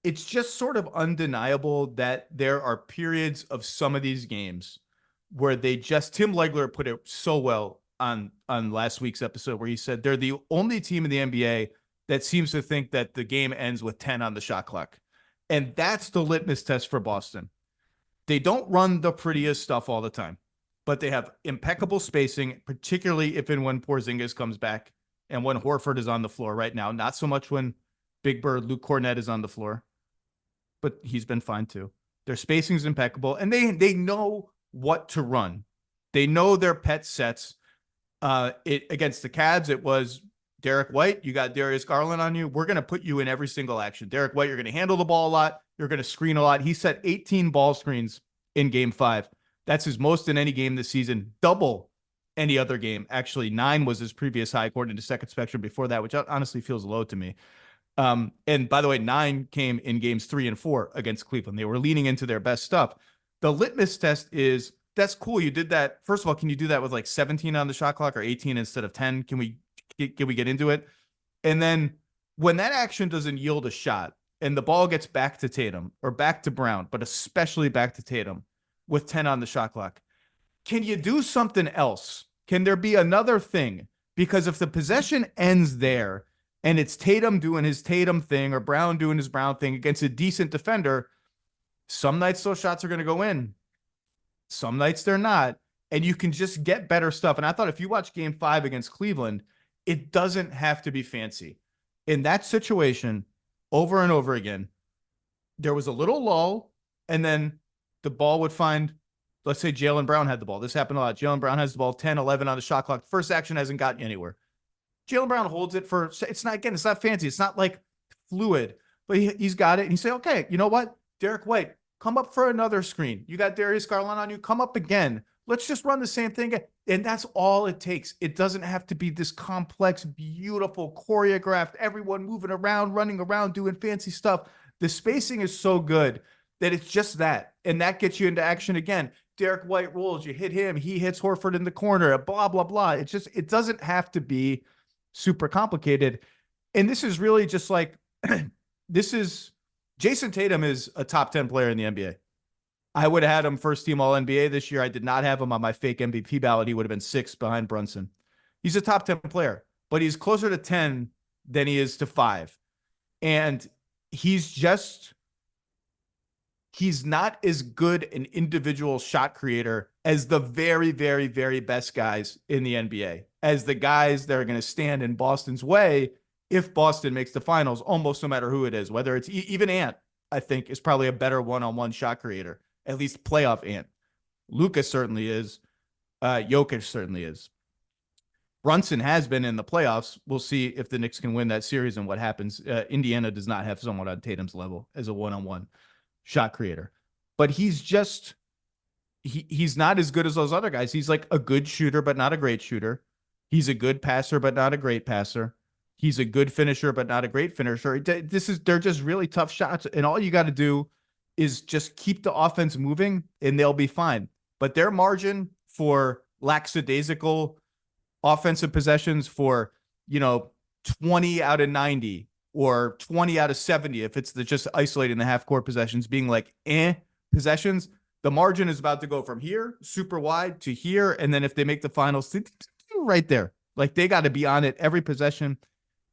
It's just sort of undeniable that there are periods of some of these games where Tim Legler put it so well on last week's episode, where he said they're the only team in the NBA that seems to think that the game ends with 10 on the shot clock. And that's the litmus test for Boston. They don't run the prettiest stuff all the time, but they have impeccable spacing, particularly if and when Porzingis comes back and when Horford is on the floor right now. Not so much when Big Bird Luke Cornett is on the floor, but he's been fine too. Their spacing is impeccable, and they know what to run. They know their pet sets. Against the Cavs, it was Derek White, you got Darius Garland on you. We're going to put you in every single action. Derek White, you're going to handle the ball a lot. You're going to screen a lot. He set 18 ball screens in game 5. That's his most in any game this season. Double any other game. Actually, 9 was his previous high according to Second Spectrum before that, which honestly feels low to me. And by the way, 9 came in games 3 and 4 against Cleveland. They were leaning into their best stuff. The litmus test is, that's cool. You did that. First of all, can you do that with 17 on the shot clock or 18 instead of 10? Can we get into it? And then when that action doesn't yield a shot and the ball gets back to Tatum or back to Brown, but especially back to Tatum with 10 on the shot clock, can you do something else? Can there be another thing? Because if the possession ends there and it's Tatum doing his Tatum thing or Brown doing his Brown thing against a decent defender, some nights those shots are going to go in. Some nights they're not. And you can just get better stuff. And I thought if you watch game 5 against Cleveland, it doesn't have to be fancy. In that situation, over and over again, there was a little lull, and then the ball would find, let's say Jaylen Brown had the ball. This happened a lot. Jaylen Brown has the ball, 10, 11 on the shot clock. First action hasn't gotten you anywhere. Jaylen Brown holds it for, it's not fancy. It's not fluid, but he's got it. And you say, okay, you know what? Derek White, come up for another screen. You got Darius Garland on you, come up again. Let's just run the same thing. And that's all it takes. It doesn't have to be this complex, beautiful, choreographed, everyone moving around, running around, doing fancy stuff. The spacing is so good that it's just that. And that gets you into action again. Derek White rolls, you hit him, he hits Horford in the corner, blah, blah, blah. It's just, it doesn't have to be super complicated. And this is really just like, Jason Tatum is a top 10 player in the NBA. I would have had him first team all NBA this year. I did not have him on my fake MVP ballot. He would have been 6th behind Brunson. He's a top 10 player, but he's closer to 10 than he is to 5. And he's not as good an individual shot creator as the very, very, very best guys in the NBA, as the guys that are going to stand in Boston's way if Boston makes the finals, almost no matter who it is, whether it's even Ant, I think, is probably a better one-on-one shot creator, at least playoff Ant. Luka certainly is. Jokic certainly is. Brunson has been in the playoffs. We'll see if the Knicks can win that series and what happens. Indiana does not have someone on Tatum's level as a one-on-one shot creator, but he's not as good as those other guys. He's like a good shooter, but not a great shooter. He's a good passer, but not a great passer. He's a good finisher, but not a great finisher. They're just really tough shots. And all you got to do is just keep the offense moving and they'll be fine. But their margin for lackadaisical offensive possessions for, 20 out of 90 or 20 out of 70, if it's just isolating the half court possessions being like, possessions, the margin is about to go from here, super wide, to here. And then if they make the finals, right there, like they got to be on it every possession.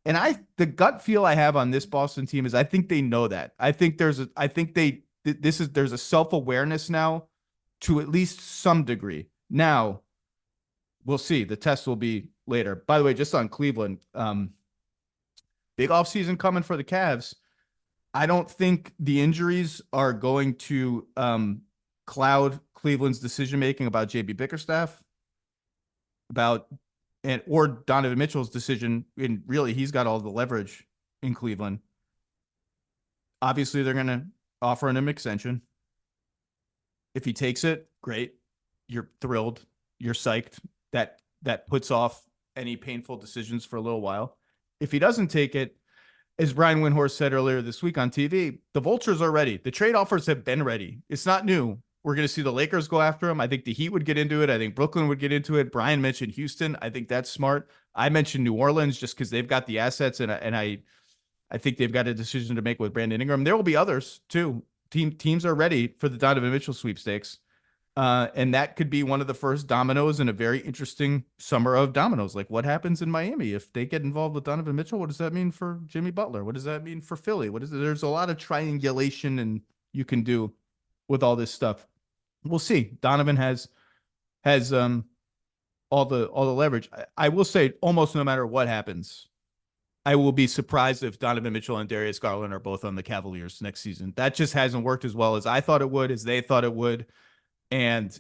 And the gut feel I have on this Boston team is I think they know that. I think there's a self-awareness now to at least some degree. Now, we'll see. The test will be later. By the way, just on Cleveland, big offseason coming for the Cavs. I don't think the injuries are going to cloud Cleveland's decision-making about JB Bickerstaff, or Donovan Mitchell's decision. And really, he's got all the leverage in Cleveland. Obviously, they're going to offer him an extension. If he takes it, great. You're thrilled. You're psyched. That puts off any painful decisions for a little while. If he doesn't take it, as Brian Windhorst said earlier this week on TV, the vultures are ready. The trade offers have been ready. It's not new. We're going to see the Lakers go after him. I think the Heat would get into it. I think Brooklyn would get into it. Brian mentioned Houston. I think that's smart. I mentioned New Orleans just because they've got the assets, and I think they've got a decision to make with Brandon Ingram. There will be others too. Teams are ready for the Donovan Mitchell sweepstakes. And that could be one of the first dominoes in a very interesting summer of dominoes. Like what happens in Miami if they get involved with Donovan Mitchell? What does that mean for Jimmy Butler? What does that mean for Philly? There's a lot of triangulation and you can do with all this stuff. We'll see. Donovan has all the leverage. I will say almost no matter what happens, I will be surprised if Donovan Mitchell and Darius Garland are both on the Cavaliers next season. That just hasn't worked as well as I thought it would, as they thought it would. And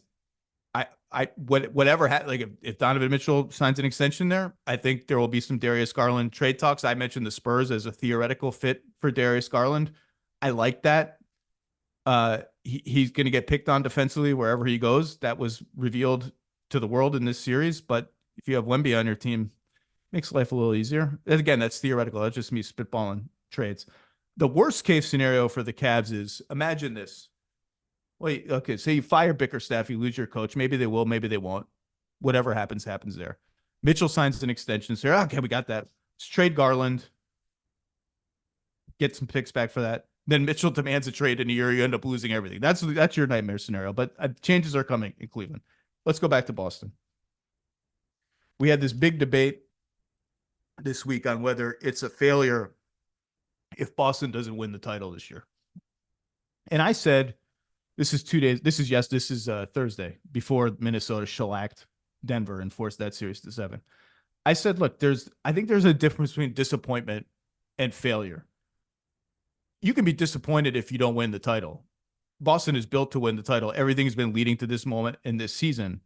if Donovan Mitchell signs an extension there, I think there will be some Darius Garland trade talks. I mentioned the Spurs as a theoretical fit for Darius Garland. I like that. He's going to get picked on defensively wherever he goes. That was revealed to the world in this series. But if you have Wemby on your team, it makes life a little easier. And again, that's theoretical. That's just me spitballing trades. The worst case scenario for the Cavs is, imagine this. Wait, okay, so you fire Bickerstaff, you lose your coach. Maybe they will, maybe they won't. Whatever happens, happens there. Mitchell signs an extension. So, okay, we got that. Let's trade Garland. Get some picks back for that. Then Mitchell demands a trade in a year. You end up losing everything. That's your nightmare scenario. But changes are coming in Cleveland. Let's go back to Boston. We had this big debate this week on whether it's a failure if Boston doesn't win the title this year. And I said, this is Thursday before Minnesota shellacked Denver and forced that series to 7. I said, look, I think there's a difference between disappointment and failure. You can be disappointed if you don't win the title. Boston is built to win the title. Everything's been leading to this moment in this season.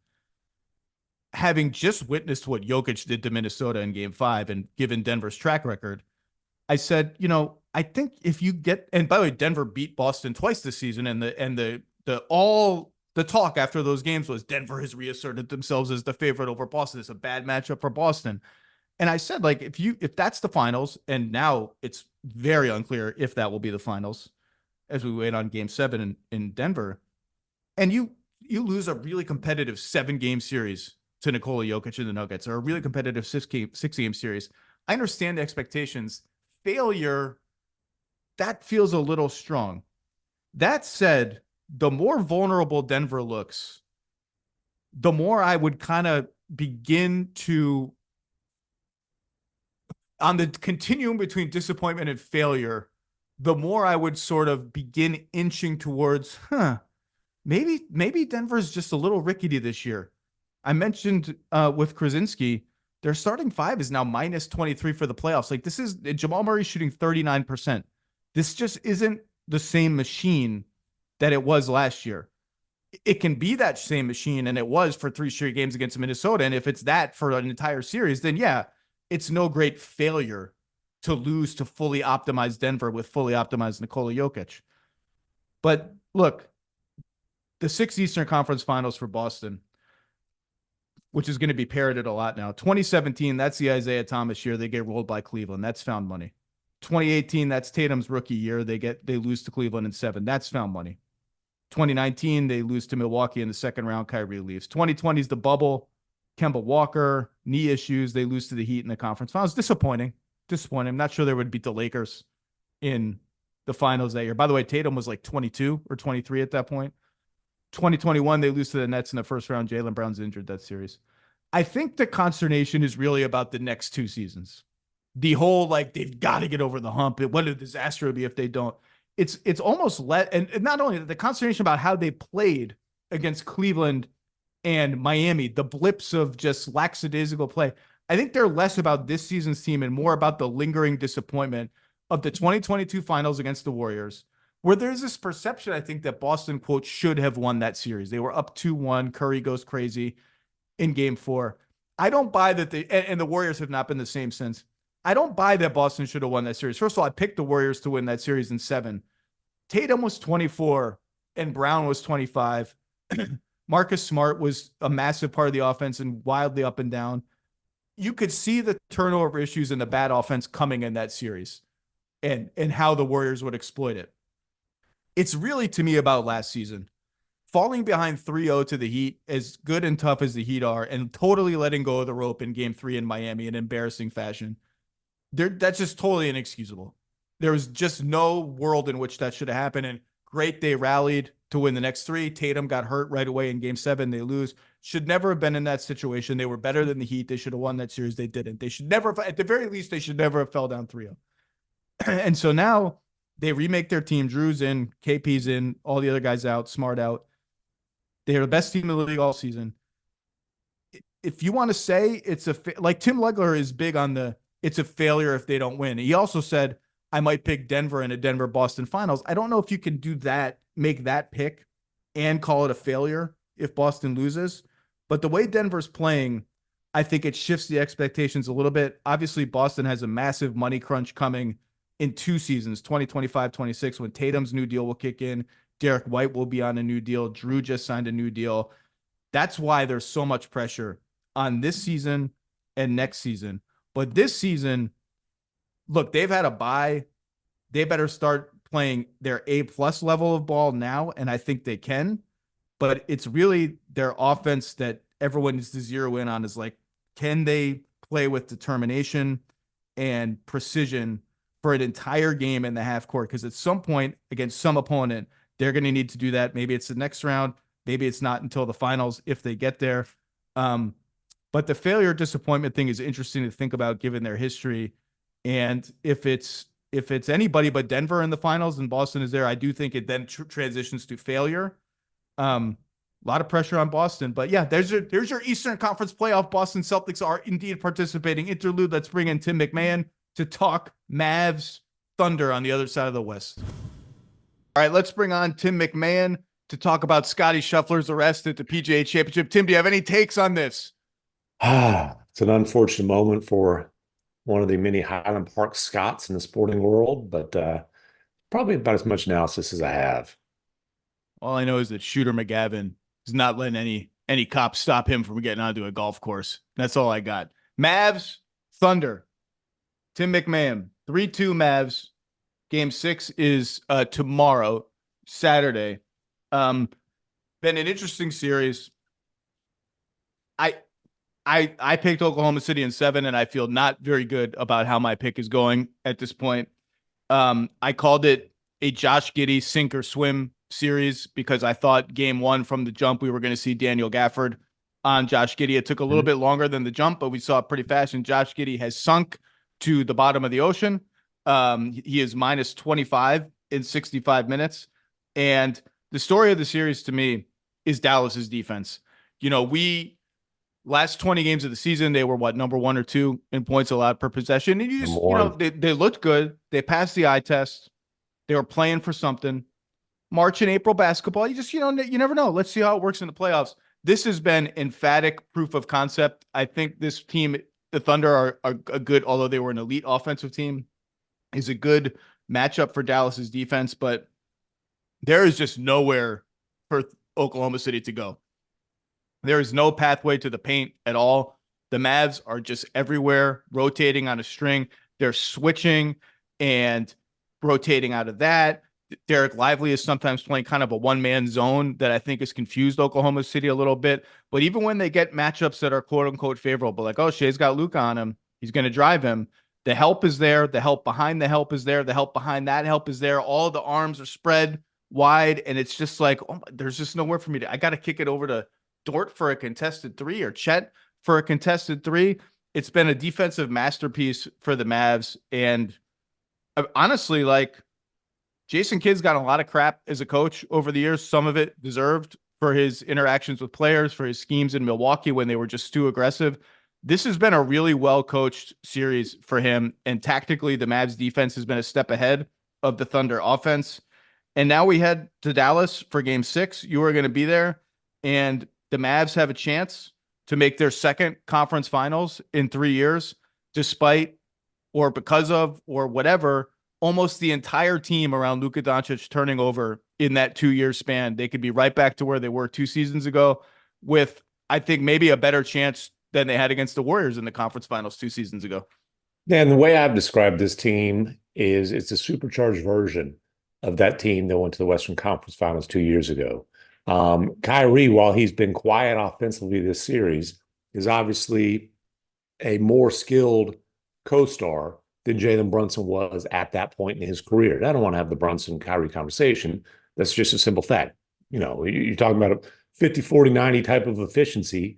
Having just witnessed what Jokic did to Minnesota in Game 5 and given Denver's track record, I said, I think if you get, and by the way, Denver beat Boston twice this season, and the talk after those games was Denver has reasserted themselves as the favorite over Boston. It's a bad matchup for Boston. And I said, like, if that's the finals, and now it's very unclear if that will be the finals as we wait on game 7 in Denver, and you lose a really competitive 7-game series to Nikola Jokic and the Nuggets, or a really competitive 6-game series. I understand the expectations. Failure, that feels a little strong. That said, the more vulnerable Denver looks, the more I would kind of begin to, on the continuum between disappointment and failure, the more I would sort of begin inching towards, maybe Denver's just a little rickety this year. I mentioned with Krawczynski, their starting 5 is now minus 23 for the playoffs. Like, this is Jamal Murray shooting 39%. This just isn't the same machine that it was last year. It can be that same machine, and it was for 3 straight games against Minnesota. And if it's that for an entire series, then yeah, it's no great failure to lose to fully optimized Denver with fully optimized Nikola Jokic. But look, the 6 Eastern Conference Finals for Boston, which is going to be parroted a lot now. 2017, that's the Isaiah Thomas year. They get rolled by Cleveland. That's found money. 2018, that's Tatum's rookie year. They lose to Cleveland in 7. That's found money. 2019, they lose to Milwaukee in the second round. Kyrie leaves. 2020 is the bubble. Kemba Walker, knee issues. They lose to the Heat in the conference finals. Disappointing. I'm not sure they would beat the Lakers in the finals that year. By the way, Tatum was like 22 or 23 at that point. 2021, they lose to the Nets in the first round. Jaylen Brown's injured that series. I think the consternation is really about the next 2 seasons. The whole, like, they've got to get over the hump. What a disaster it would be if they don't. It's almost and not only the consternation about how they played against Cleveland and Miami, the blips of just lackadaisical play. I think they're less about this season's team and more about the lingering disappointment of the 2022 finals against the Warriors, where there's this perception, I think, that Boston, quote, should have won that series. They were up 2-1. Curry goes crazy in game 4. I don't buy that and the Warriors have not been the same since. I don't buy that Boston should have won that series. First of all, I picked the Warriors to win that series in 7. Tatum was 24 and Brown was 25. Marcus Smart was a massive part of the offense and wildly up and down. You could see the turnover issues and the bad offense coming in that series and how the Warriors would exploit it. It's really, to me, about last season. Falling behind 3-0 to the Heat, as good and tough as the Heat are, and totally letting go of the rope in game 3 in Miami in embarrassing fashion. That's just totally inexcusable. There was just no world in which that should have happened. And great, they rallied to win the next 3. Tatum got hurt right away in game 7. They lose. Should never have been in that situation. They were better than the Heat. They should have won that series. They didn't. They should never, at the very least, they should never have fell down 3-0. And so now they remake their team. Drew's in, KP's in, all the other guys out, Smart out. They're the best team in the league all season. If you want to say it's like Tim Legler is big on it's a failure if they don't win. He also said, I might pick Denver in a Denver-Boston finals. I don't know if you can do that, make that pick and call it a failure if Boston loses. But the way Denver's playing, I think it shifts the expectations a little bit. Obviously, Boston has a massive money crunch coming in 2 seasons, 2025, 26, when Tatum's new deal will kick in. Derek White will be on a new deal. Drew just signed a new deal. That's why there's so much pressure on this season and next season. But this season, look, they've had a bye. They better start playing their A+ level of ball now, and I think they can. But it's really their offense that everyone needs to zero in on, is like, can they play with determination and precision for an entire game in the half court? Because at some point against some opponent, they're going to need to do that. Maybe it's the next round. Maybe it's not until the finals if they get there. But the failure disappointment thing is interesting to think about given their history. And if it's anybody but Denver in the finals and Boston is there, I do think it then transitions to failure. A lot of pressure on Boston. But yeah, there's your Eastern Conference playoff. Boston Celtics are indeed participating. Interlude. Let's bring in Tim MacMahon to talk Mavs-Thunder on the other side of the West. All right, let's bring on Tim MacMahon to talk about Scottie Scheffler's arrest at the PGA Championship. Tim, do you have any takes on this? It's an unfortunate moment for one of the many Highland Park Scots in the sporting world, but probably about as much analysis as I have. All I know is that Shooter McGavin is not letting any cops stop him from getting onto a golf course. That's all I got. Mavs, Thunder, Tim MacMahon, 3-2 Mavs. Game 6 is tomorrow, Saturday. Been an interesting series. I picked Oklahoma City in 7, and I feel not very good about how my pick is going at this point. I called it a Josh Giddey sink or swim series because I thought game 1 from the jump we were going to see Daniel Gafford on Josh Giddey. It took a little bit longer than the jump, but we saw it pretty fast, and Josh Giddey has sunk to the bottom of the ocean. He is minus 25 in 65 minutes. And the story of the series to me is Dallas's defense. Last 20 games of the season, they were number 1 or 2 in points allowed per possession. And they looked good. They passed the eye test. They were playing for something. March and April basketball, you never know. Let's see how it works in the playoffs. This has been emphatic proof of concept. I think this team, the Thunder, are a good, although they were an elite offensive team, is a good matchup for Dallas's defense, but there is just nowhere for Oklahoma City to go. There is no pathway to the paint at all. The Mavs are just everywhere, rotating on a string. They're switching and rotating out of that. Derek Lively is sometimes playing kind of a one-man zone that I think has confused Oklahoma City a little bit. But even when they get matchups that are quote-unquote favorable, like, oh, Shea's got Luka on him, he's going to drive him, the help is there. The help behind the help is there. The help behind that help is there. All the arms are spread wide, and it's just like, oh, there's just nowhere for me I got to kick it over to Dort for a contested 3 or Chet for a contested 3. It's been a defensive masterpiece for the Mavs. And honestly, Jason Kidd's got a lot of crap as a coach over the years, some of it deserved for his interactions with players, for his schemes in Milwaukee when they were just too aggressive. This has been a really well-coached series for him, and tactically, the Mavs defense has been a step ahead of the Thunder offense. And now we head to Dallas for Game 6. You are going to be there, and the Mavs have a chance to make their second conference finals in 3 years, despite or because of or whatever, almost the entire team around Luka Doncic turning over in that 2-year span. They could be right back to where they were 2 seasons ago with, I think, maybe a better chance than they had against the Warriors in the conference finals 2 seasons ago. Yeah, and the way I've described this team is it's a supercharged version of that team that went to the Western Conference Finals 2 years ago. Kyrie, while he's been quiet offensively this series, is obviously a more skilled co-star than Jalen Brunson was at that point in his career. I don't want to have the Brunson-Kyrie conversation. That's just a simple fact. You're talking about a 50, 40, 90 type of efficiency.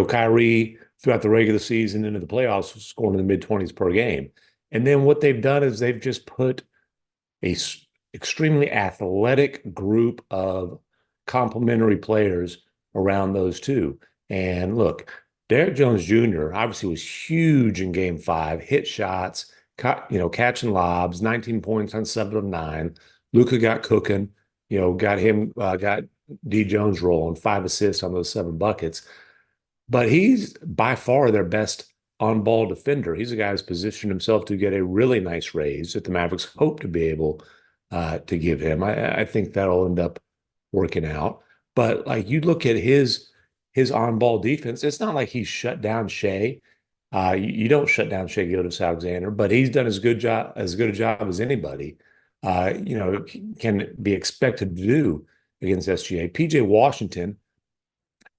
Kyrie throughout the regular season into the playoffs was scoring in the mid-20s per game. And then what they've done is they've just put a extremely athletic group of complementary players around those two. And look, Derrick Jones Jr. obviously was huge in Game 5, hit shots, catching lobs, 19 points on 7 of 9. Luka got cooking, got D. Jones rolling, 5 assists on those 7 buckets. But he's by far their best on-ball defender. He's a guy who's positioned himself to get a really nice raise that the Mavericks hope to be able to give him. I think that'll end up working out. But you look at his on-ball defense, it's not like he's shut down Shea. You don't shut down Shea Gilgeous-Alexander, but he's done as good a job as anybody can be expected to do against SGA. PJ Washington,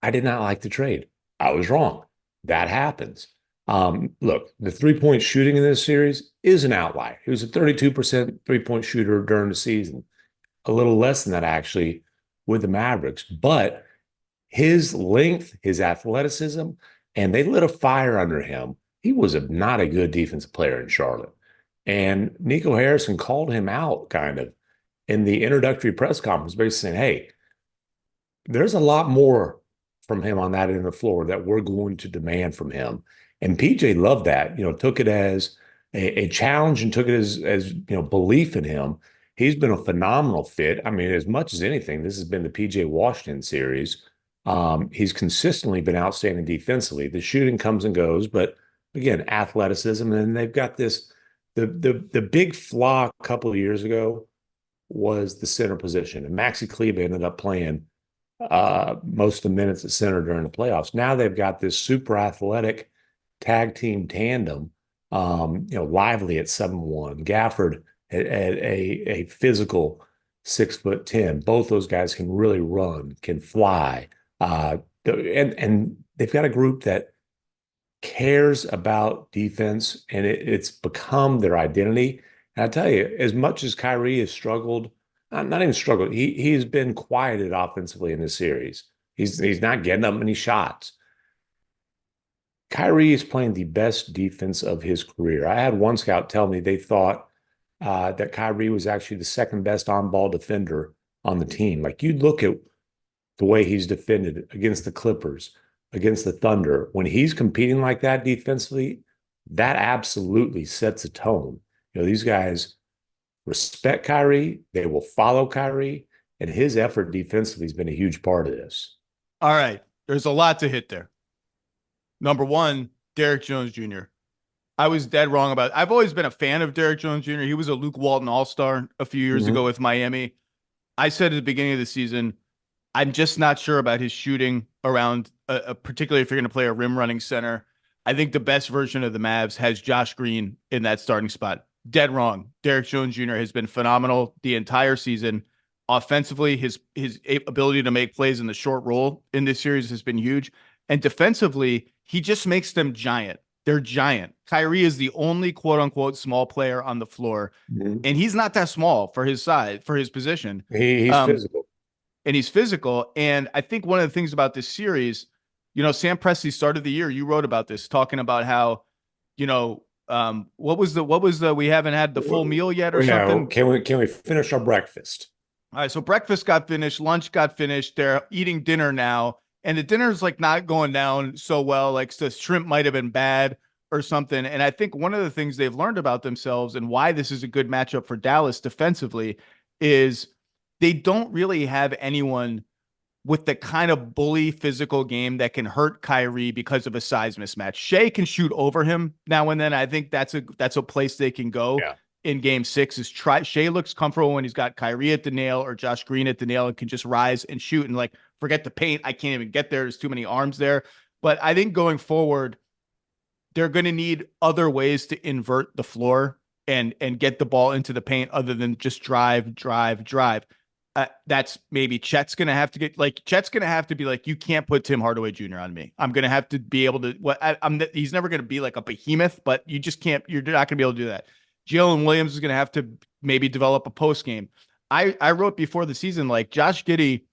I did not like the trade. I was wrong. That happens. Look, the three-point shooting in this series is an outlier. He was a 32% three-point shooter during the season. A little less than that, actually, with the Mavericks. But his length, his athleticism, and they lit a fire under him. He was not a good defensive player in Charlotte. And Nico Harrison called him out kind of in the introductory press conference, basically saying, hey, there's a lot more from him on that end of the floor that we're going to demand from him. And PJ loved that, took it as a challenge and took it as belief in him. He's been a phenomenal fit. I mean, as much as anything, this has been the PJ Washington series. He's consistently been outstanding defensively. The shooting comes and goes, but again, athleticism. And they've got this, the big flaw a couple of years ago was the center position. And Maxi Kleber ended up playing most of the minutes at center during the playoffs. Now they've got this super athletic tag team tandem, Lively at 7'1", Gafford at a physical 6'10". Both those guys can really run, can fly. And they've got a group that cares about defense, and it's become their identity. And I tell you, as much as Kyrie has struggled, not even struggled, he's been quieted offensively in this series. He's not getting up many shots. Kyrie is playing the best defense of his career. I had one scout tell me they thought that Kyrie was actually the second best on-ball defender on the team. Like, you look at the way he's defended against the Clippers, against the Thunder. When he's competing like that defensively, that absolutely sets a tone. These guys respect Kyrie. They will follow Kyrie. And his effort defensively has been a huge part of this. All right. There's a lot to hit there. Number one, Derrick Jones Jr. I was dead wrong about it. I've always been a fan of Derrick Jones Jr. He was a Luke Walton All-Star a few years ago with Miami. I said at the beginning of the season, I'm just not sure about his shooting around, particularly if you're going to play a rim-running center. I think the best version of the Mavs has Josh Green in that starting spot. Dead wrong. Derrick Jones Jr. has been phenomenal the entire season. Offensively, his ability to make plays in the short roll in this series has been huge. And defensively, he just makes them giant. They're giant. Kyrie is the only quote-unquote small player on the floor, and he's not that small for his size, for his position. He's physical. And he's physical. And I think one of the things about this series, Sam Presti started the year, you wrote about this, talking about how, what was the we haven't had the full meal yet or something? Can we finish our breakfast? All right, so breakfast got finished, lunch got finished. They're eating dinner now, and the dinner's like not going down so well. Like, the shrimp might have been bad or something. And I think one of the things they've learned about themselves and why this is a good matchup for Dallas defensively is they don't really have anyone with the kind of bully physical game that can hurt Kyrie because of a size mismatch. Shea can shoot over him now and then. I think that's a place they can go. Yeah. In game 6 is Shea looks comfortable when he's got Kyrie at the nail or Josh Green at the nail and can just rise and shoot and forget the paint. I can't even get there. There's too many arms there. But I think going forward, they're going to need other ways to invert the floor and get the ball into the paint other than just drive. That's maybe Chet's going to have to be like, you can't put Tim Hardaway Jr. on me. I'm going to have to be able to, he's never going to be like a behemoth, but you just can't, you're not going to be able to do that. Jalen Williams is going to have to maybe develop a post game. I wrote before the season, like, Josh Giddey,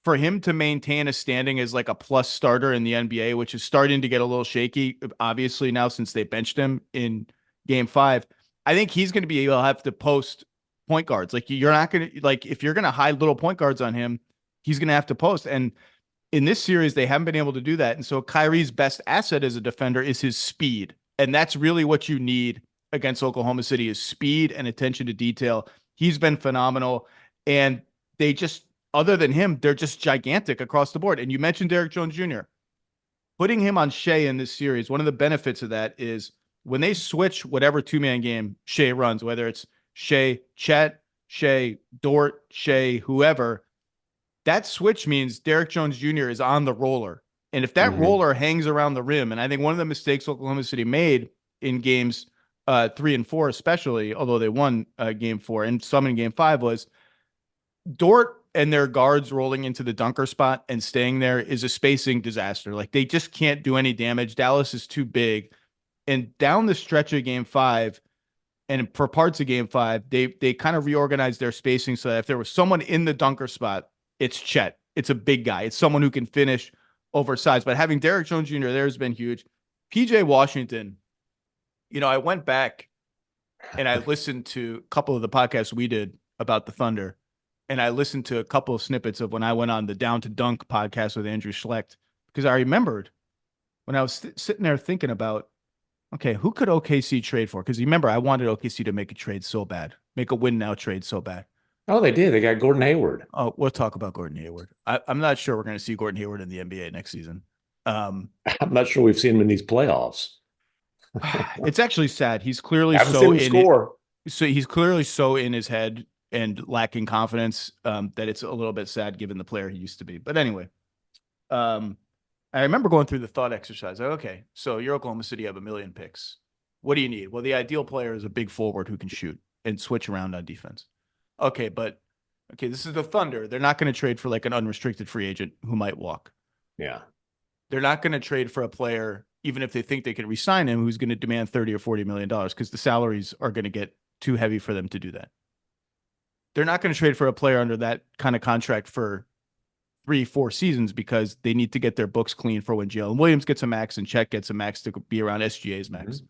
for him to maintain a standing as like a plus starter in the NBA, which is starting to get a little shaky, obviously now since they benched him in game 5, I think he's going to be able to have to post point guards. Like, you're not going to, like, if you're going to hide little point guards on him, he's going to have to post. And in this series, they haven't been able to do that. And so Kyrie's best asset as a defender is his speed. And that's really what you need against Oklahoma City, is speed and attention to detail. He's been phenomenal. And they just, other than him, they're just gigantic across the board. And you mentioned Derrick Jones Jr. Putting him on Shea in this series, one of the benefits of that is when they switch whatever two-man game Shea runs, whether it's Shea Chet, Shea Dort, Shea whoever, that switch means Derrick Jones Jr. is on the roller. And if that roller hangs around the rim, and I think one of the mistakes Oklahoma City made in games 3 and 4 especially, although they won game 4 and some in game 5, was Dort and their guards rolling into the dunker spot and staying there is a spacing disaster. Like, they just can't do any damage. Dallas is too big. And down the stretch of game 5 and for parts of game 5, they kind of reorganized their spacing so that if there was someone in the dunker spot, it's Chet. It's a big guy. It's someone who can finish oversized. But having Derrick Jones Jr. there has been huge. PJ Washington, I went back and I listened to a couple of the podcasts we did about the Thunder, and I listened to a couple of snippets of when I went on the Down to Dunk podcast with Andrew Schlecht, because I remembered when I was sitting there thinking about, okay, who could OKC trade for? Because remember, I wanted OKC to make a trade so bad, make a win now trade so bad. Oh, they did. They got Gordon Hayward. Oh, we'll talk about Gordon Hayward. I'm not sure we're going to see Gordon Hayward in the NBA next season. I'm not sure we've seen him in these playoffs. It's actually sad. He's clearly Haven't so seen him in score. so he's clearly so in his head and lacking confidence that it's a little bit sad given the player he used to be. But anyway, I remember going through the thought exercise. Like, okay, so you're Oklahoma City, you have 1,000,000 picks. What do you need? Well, the ideal player is a big forward who can shoot and switch around on defense. Okay, this is the Thunder. They're not going to trade for like an unrestricted free agent who might walk. Yeah. They're not going to trade for a player, even if they think they can re-sign him, who's going to demand $30 or $40 million because the salaries are going to get too heavy for them to do that. They're not going to trade for a player under that kind of contract for 3-4 seasons because they need to get their books clean for when Jalen Williams gets a max and Chet gets a max to be around SGA's max. Mm-hmm.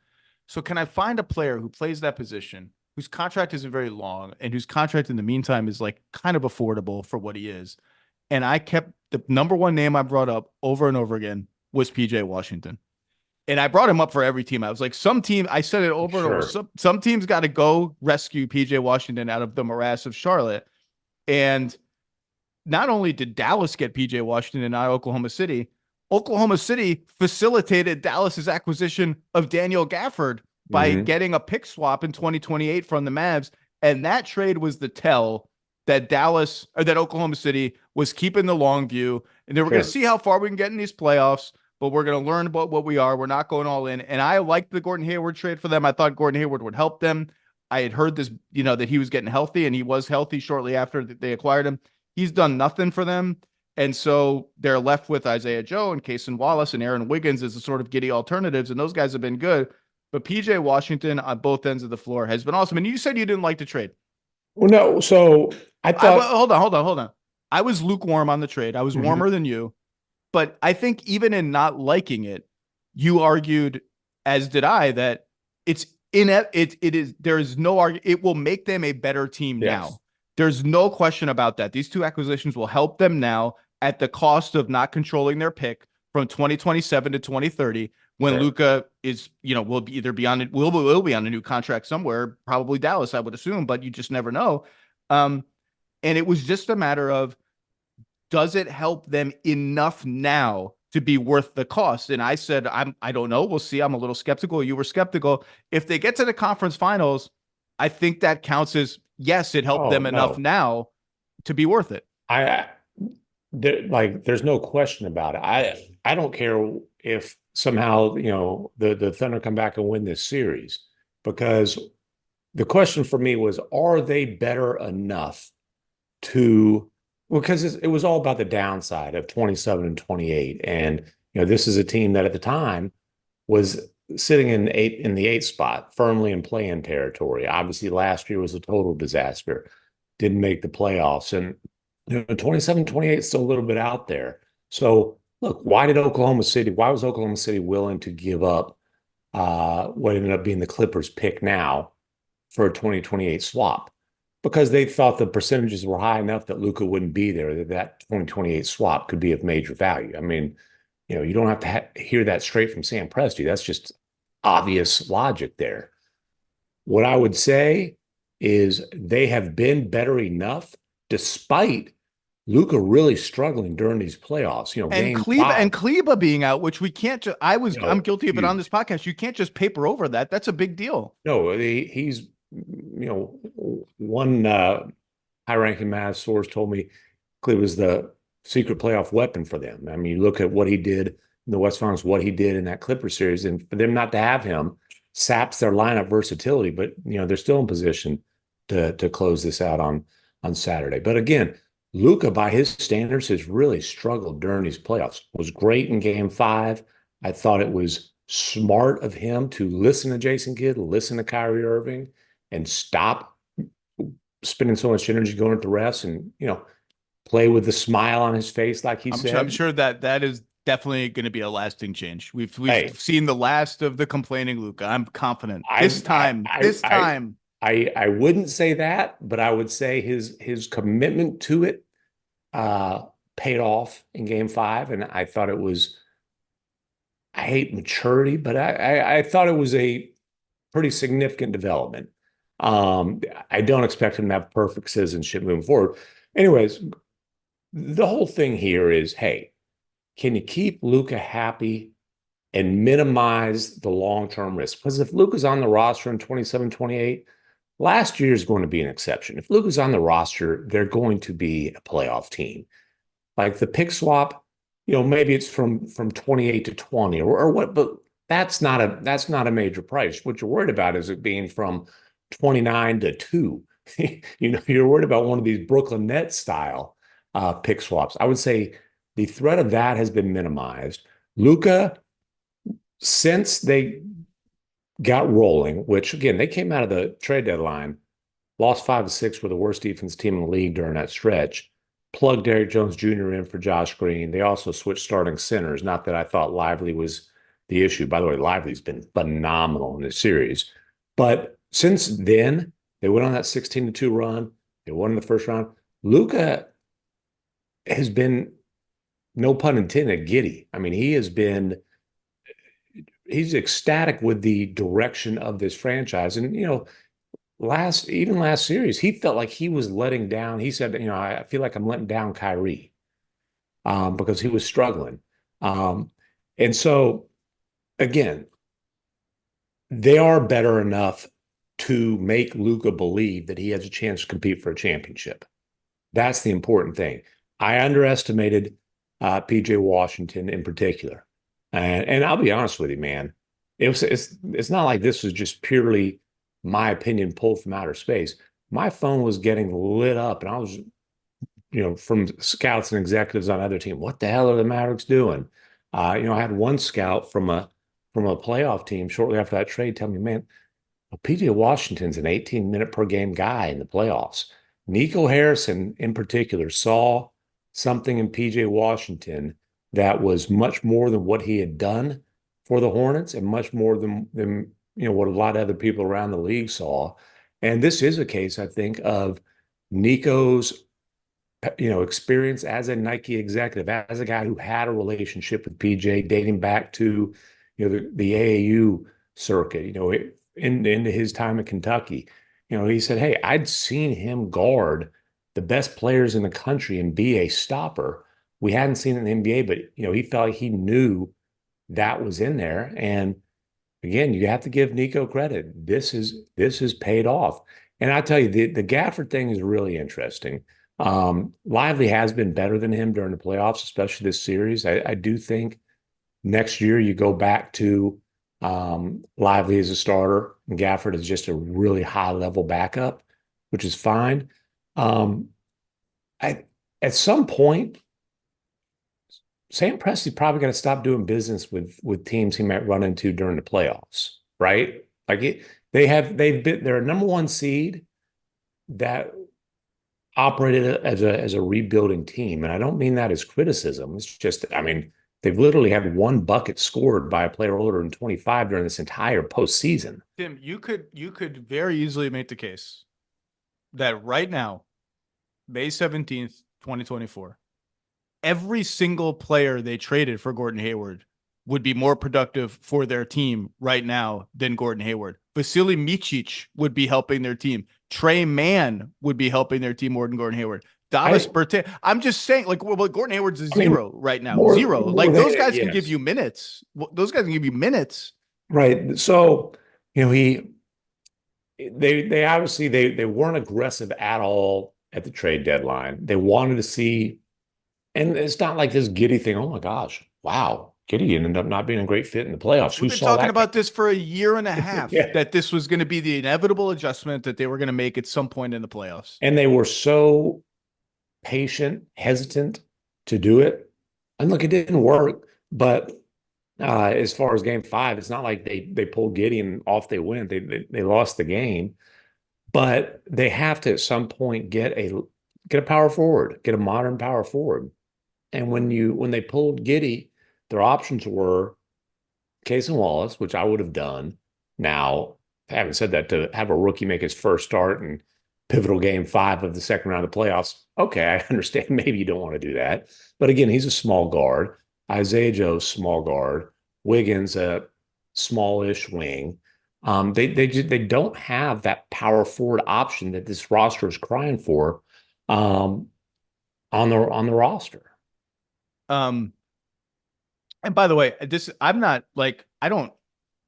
So can I find a player who plays that position, whose contract isn't very long and whose contract in the meantime is like kind of affordable for what he is? And I kept the number one name I brought up over and over again was PJ Washington. And I brought him up for every team. I was like, I said it over and over. Some teams got to go rescue PJ Washington out of the morass of Charlotte. And not only did Dallas get PJ Washington and not Oklahoma City facilitated Dallas's acquisition of Daniel Gafford by getting a pick swap in 2028 from the Mavs. And that trade was the tell that Oklahoma City was keeping the long view. And they were going to see how far we can get in these playoffs, but we're going to learn about what we are. We're not going all in. And I liked the Gordon Hayward trade for them. I thought Gordon Hayward would help them. I had heard this, that he was getting healthy, and he was healthy shortly after they acquired him. He's done nothing for them. And so they're left with Isaiah Joe and Cason Wallace and Aaron Wiggins as the sort of giddy alternatives. And those guys have been good. But PJ Washington on both ends of the floor has been awesome. And you said you didn't like the trade. Well, no. So I thought. Hold on. I was lukewarm on the trade. I was warmer than you. But I think even in not liking it, you argued, as did I, that there is no argument. It will make them a better team now. There's no question about that. These two acquisitions will help them now at the cost of not controlling their pick from 2027 to 2030 when Luka is, will be on a new contract somewhere, probably Dallas, I would assume, but you just never know. And it was just a matter of, does it help them enough now to be worth the cost? And I said, I don't know. We'll see. I'm a little skeptical. You were skeptical. If they get to the conference finals, I think that counts as, yes, it helped them enough now to be worth it. There's no question about it. I don't care if somehow, the Thunder come back and win this series, because the question for me was, are they better enough because it was all about the downside of 27 and 28. And, this is a team that at the time was sitting in the eighth spot, firmly in play-in territory. Obviously, last year was a total disaster. Didn't make the playoffs. And 27, 28 is still a little bit out there. So, look, why was Oklahoma City willing to give up what ended up being the Clippers pick now for a 2028 swap? Because they thought the percentages were high enough that Luka wouldn't be there, that 2028 swap could be of major value. I mean, you don't have to hear that straight from Sam Presti. That's just obvious logic there. What I would say is they have been better enough despite Luka really struggling during these playoffs. And Kleba being out, which we can't just, I'm guilty of it on this podcast. You can't just paper over that. That's a big deal. No, he's, one high-ranking Mavs source told me Kleba was the secret playoff weapon for them. I mean, you look at what he did in the West Finals, what he did in that Clipper series, and for them not to have him saps their lineup versatility. But they're still in position to close this out on Saturday. But again, Luka, by his standards, has really struggled during these playoffs. Was great in Game 5. I thought it was smart of him to listen to Jason Kidd, listen to Kyrie Irving, and stop spending so much energy going at the refs and, play with the smile on his face, like he said. I'm sure that is definitely going to be a lasting change. We've seen the last of the complaining Luka. I'm confident. This time. I wouldn't say that, but I would say his commitment to it paid off in Game 5. And I thought it was, I hate maturity, but I thought it was a pretty significant development. I don't expect him to have perfect citizenship moving forward. Anyways, the whole thing here is, hey, can you keep Luka happy and minimize the long-term risk. Because if Luka's on the roster in 27, 28, last year is going to be an exception. If Luka's on the roster, they're going to be a playoff team. Like the pick swap, maybe it's from 28 to 20 or what, but that's not a major price. What you're worried about is it being from 29 to 2. You're worried about one of these Brooklyn Nets style pick swaps. I would say the threat of that has been minimized. Luka, since they got rolling, which again, they came out of the trade deadline, lost 5-6, were the worst defense team in the league during that stretch. Plugged Derrick Jones Jr. in for Josh Green. They also switched starting centers. Not that I thought Lively was the issue. By the way, Lively's been phenomenal in this series. But since then, they went on that 16-2 run. They won in the first round. Luka has been, no pun intended, giddy. I mean, he's ecstatic with the direction of this franchise. And, last series, he felt like he was letting down. He said, I feel like I'm letting down Kyrie because he was struggling. And so, again, they are better enough to make Luka believe that he has a chance to compete for a championship. That's the important thing. I underestimated PJ Washington in particular. And I'll be honest with you, man, it's not like this was just purely my opinion pulled from outer space. My phone was getting lit up, and I was, from scouts and executives on other team. What the hell are the Mavericks doing? I had one scout from a playoff team shortly after that trade tell me, man, PJ Washington's an 18-minute per game guy in the playoffs. Nico Harrison, in particular, saw something in PJ Washington that was much more than what he had done for the Hornets and much more than what a lot of other people around the league saw. And this is a case, I think, of Nico's, experience as a Nike executive, as a guy who had a relationship with PJ dating back to, the AAU circuit, into his time in Kentucky. He said, hey, I'd seen him guard the best players in the country and be a stopper. We hadn't seen it in the NBA, but, he felt like he knew that was in there. And again, you have to give Nico credit. This is paid off. And I tell you, the Gafford thing is really interesting. Lively has been better than him during the playoffs, especially this series. I do think next year you go back to Lively as a starter and Gafford is just a really high level backup, which is fine. At some point, Sam Presti's probably going to stop doing business with teams he might run into during the playoffs, right? Like they're a number one seed that operated as a rebuilding team, and I don't mean that as criticism. It's just, they've literally had one bucket scored by a player older than 25 during this entire postseason. Tim, you could very easily make the case that right now, May 17th, 2024, every single player they traded for Gordon Hayward would be more productive for their team right now than Gordon Hayward. Vasily Micic would be helping their team. Trey Mann would be helping their team more than Gordon Hayward. Davis Bertans. I'm just saying, Gordon Hayward's a zero right now. Zero. Those guys can give you minutes. Those guys can give you minutes. Right. So, they obviously they weren't aggressive at all at the trade deadline. They wanted to see, and it's not like this Giddey thing. Oh my gosh, wow, Giddey ended up not being a great fit in the playoffs. We've been talking about this for a year and a half, that this was going to be the inevitable adjustment that they were going to make at some point in the playoffs. And they were so patient, hesitant to do it. And look, it didn't work. But as far as game 5, it's not like they pulled Giddey and off they went. They lost the game. But they have to at some point get a power forward, get a modern power forward. And when they pulled Giddey, their options were Case and Wallace, which I would have done. Now, having said that, to have a rookie make his first start in pivotal game 5 of the second round of the playoffs, okay, I understand. Maybe you don't want to do that. But again, he's a small guard. Isaiah Joe's small guard. Wiggins, a smallish wing. They don't have that power forward option that this roster is crying for on the roster. And by the way, I'm not like, I don't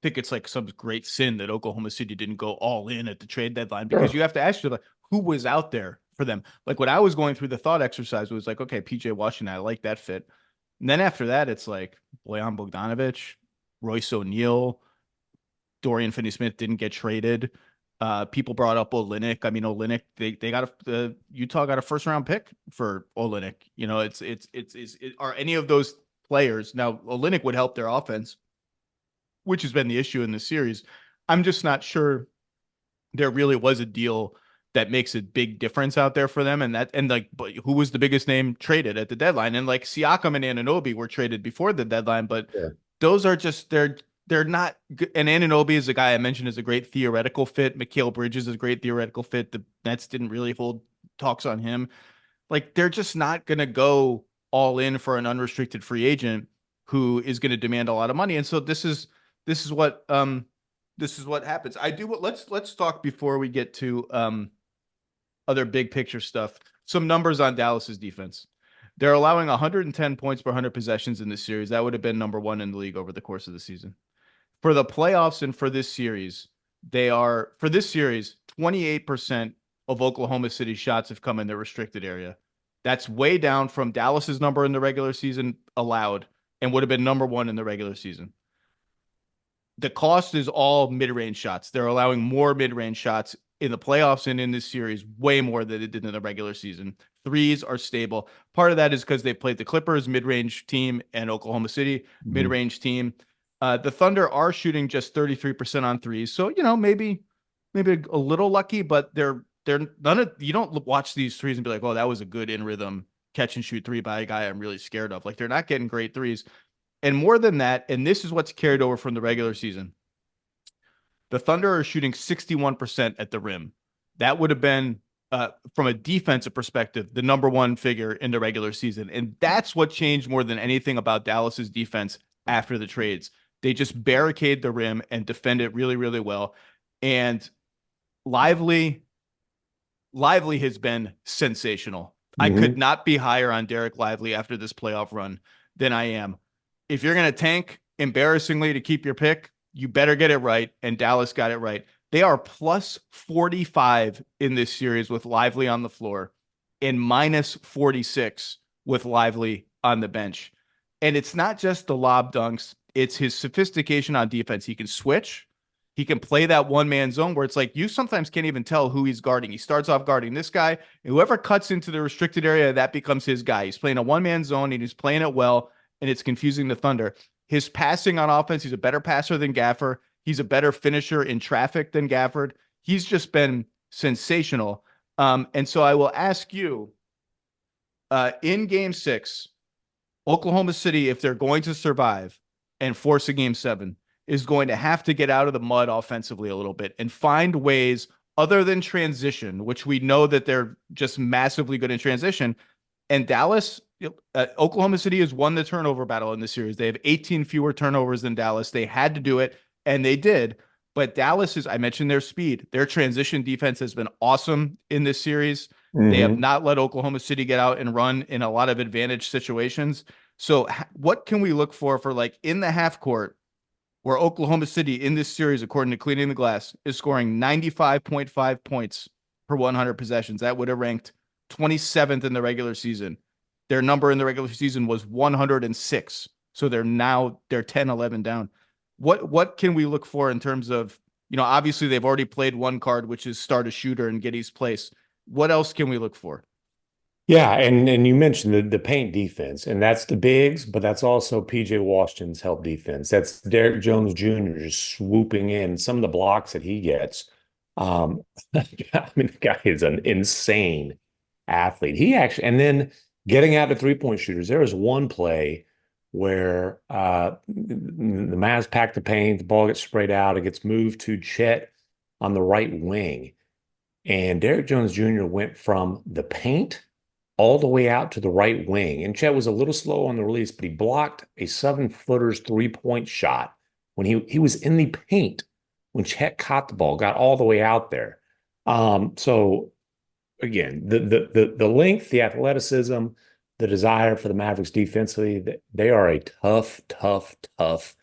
think it's like some great sin that Oklahoma City didn't go all in at the trade deadline, because Sure. you have to ask yourself, like, who was out there for them? Like when I was going through the thought exercise, it was like, okay, PJ Washington, I like that fit. And then after that, it's like Bojan Bogdanovic, Royce O'Neal, Dorian Finney-Smith didn't get traded. People brought up Olynyk. I mean, Olynyk, they got Utah got a first round pick for Olynyk. You know, are any of those players now? Olynyk would help their offense, which has been the issue in this series. I'm just not sure there really was a deal that makes a big difference out there for them. But who was the biggest name traded at the deadline? And like Siakam and Anunoby were traded before the deadline, but Yeah. those are just, they're not good. And Anunoby is a guy I mentioned is a great theoretical fit. Mikal Bridges is a great theoretical fit. The Nets didn't really hold talks on him. Like they're just not going to go all in for an unrestricted free agent who is going to demand a lot of money. And so this is what happens. Let's talk before we get to other big picture stuff. Some numbers on Dallas's defense. They're allowing 110 points per 100 possessions in this series. That would have been number 1 in the league over the course of the season. For the playoffs and for this series, 28% of Oklahoma City shots have come in the restricted area. That's way down from Dallas's number in the regular season allowed, and would have been number 1 in the regular season. The cost is all mid-range shots. They're allowing more mid-range shots in the playoffs and in this series, way more than it did in the regular season. Threes are stable. Part of that is because they played the Clippers, mid-range team, and Oklahoma City, mid-range team. The Thunder are shooting just 33% on threes. So, you know, maybe a little lucky, but they're none of, you don't watch these threes and be like, oh, that was a good in rhythm catch and shoot three by a guy I'm really scared of. Like they're not getting great threes. And more than that, and this is what's carried over from the regular season, the Thunder are shooting 61% at the rim. That would have been, from a defensive perspective, the number 1 figure in the regular season. And that's what changed more than anything about Dallas's defense after the trades. They just barricade the rim and defend it really, really well. And Lively has been sensational. I could not be higher on Derek Lively after this playoff run than I am. If you're going to tank embarrassingly to keep your pick, you better get it right. And Dallas got it right. They are plus 45 in this series with Lively on the floor and minus 46 with Lively on the bench. And it's not just the lob dunks. It's his sophistication on defense. He can switch. He can play that one-man zone where it's like you sometimes can't even tell who he's guarding. He starts off guarding this guy, and whoever cuts into the restricted area, that becomes his guy. He's playing a one-man zone, and he's playing it well, and it's confusing the Thunder. His passing on offense, he's a better passer than Gafford. He's a better finisher in traffic than Gafford. He's just been sensational. And so I will ask you, in Game 6, Oklahoma City, if they're going to survive and force a Game 7, is going to have to get out of the mud offensively a little bit and find ways other than transition, which we know that they're just massively good in transition. And Dallas, Oklahoma City has won the turnover battle in this series. They have 18 fewer turnovers than Dallas. They had to do it, and they did. But Dallas is, I mentioned their speed. Their transition defense has been awesome in this series. They have not let Oklahoma City get out and run in a lot of advantage situations. So what can we look for like in the half court where Oklahoma City in this series, according to Cleaning the Glass, is scoring 95.5 points per 100 possessions? That would have ranked 27th in the regular season. Their number in the regular season was 106. So they're 10-11 down. What can we look for in terms of, obviously they've already played one card, which is start a shooter and get his place. What else can we look for? Yeah, and you mentioned the paint defense, and that's the bigs, but that's also PJ Washington's help defense. That's Derek Jones Jr. just swooping in. Some of the blocks that he gets. I mean, the guy is an insane athlete. He actually, and then getting out to three-point shooters. There was one play where the Mavs pack the paint, the ball gets sprayed out, it gets moved to Chet on the right wing, and Derek Jones Jr. went from the paint all the way out to the right wing. And Chet was a little slow on the release, but he blocked a 7-footer's three-point shot when he was in the paint when Chet caught the ball, got all the way out there. So again, the length, the athleticism, the desire for the Mavericks defensively, they are a tough, tough, tough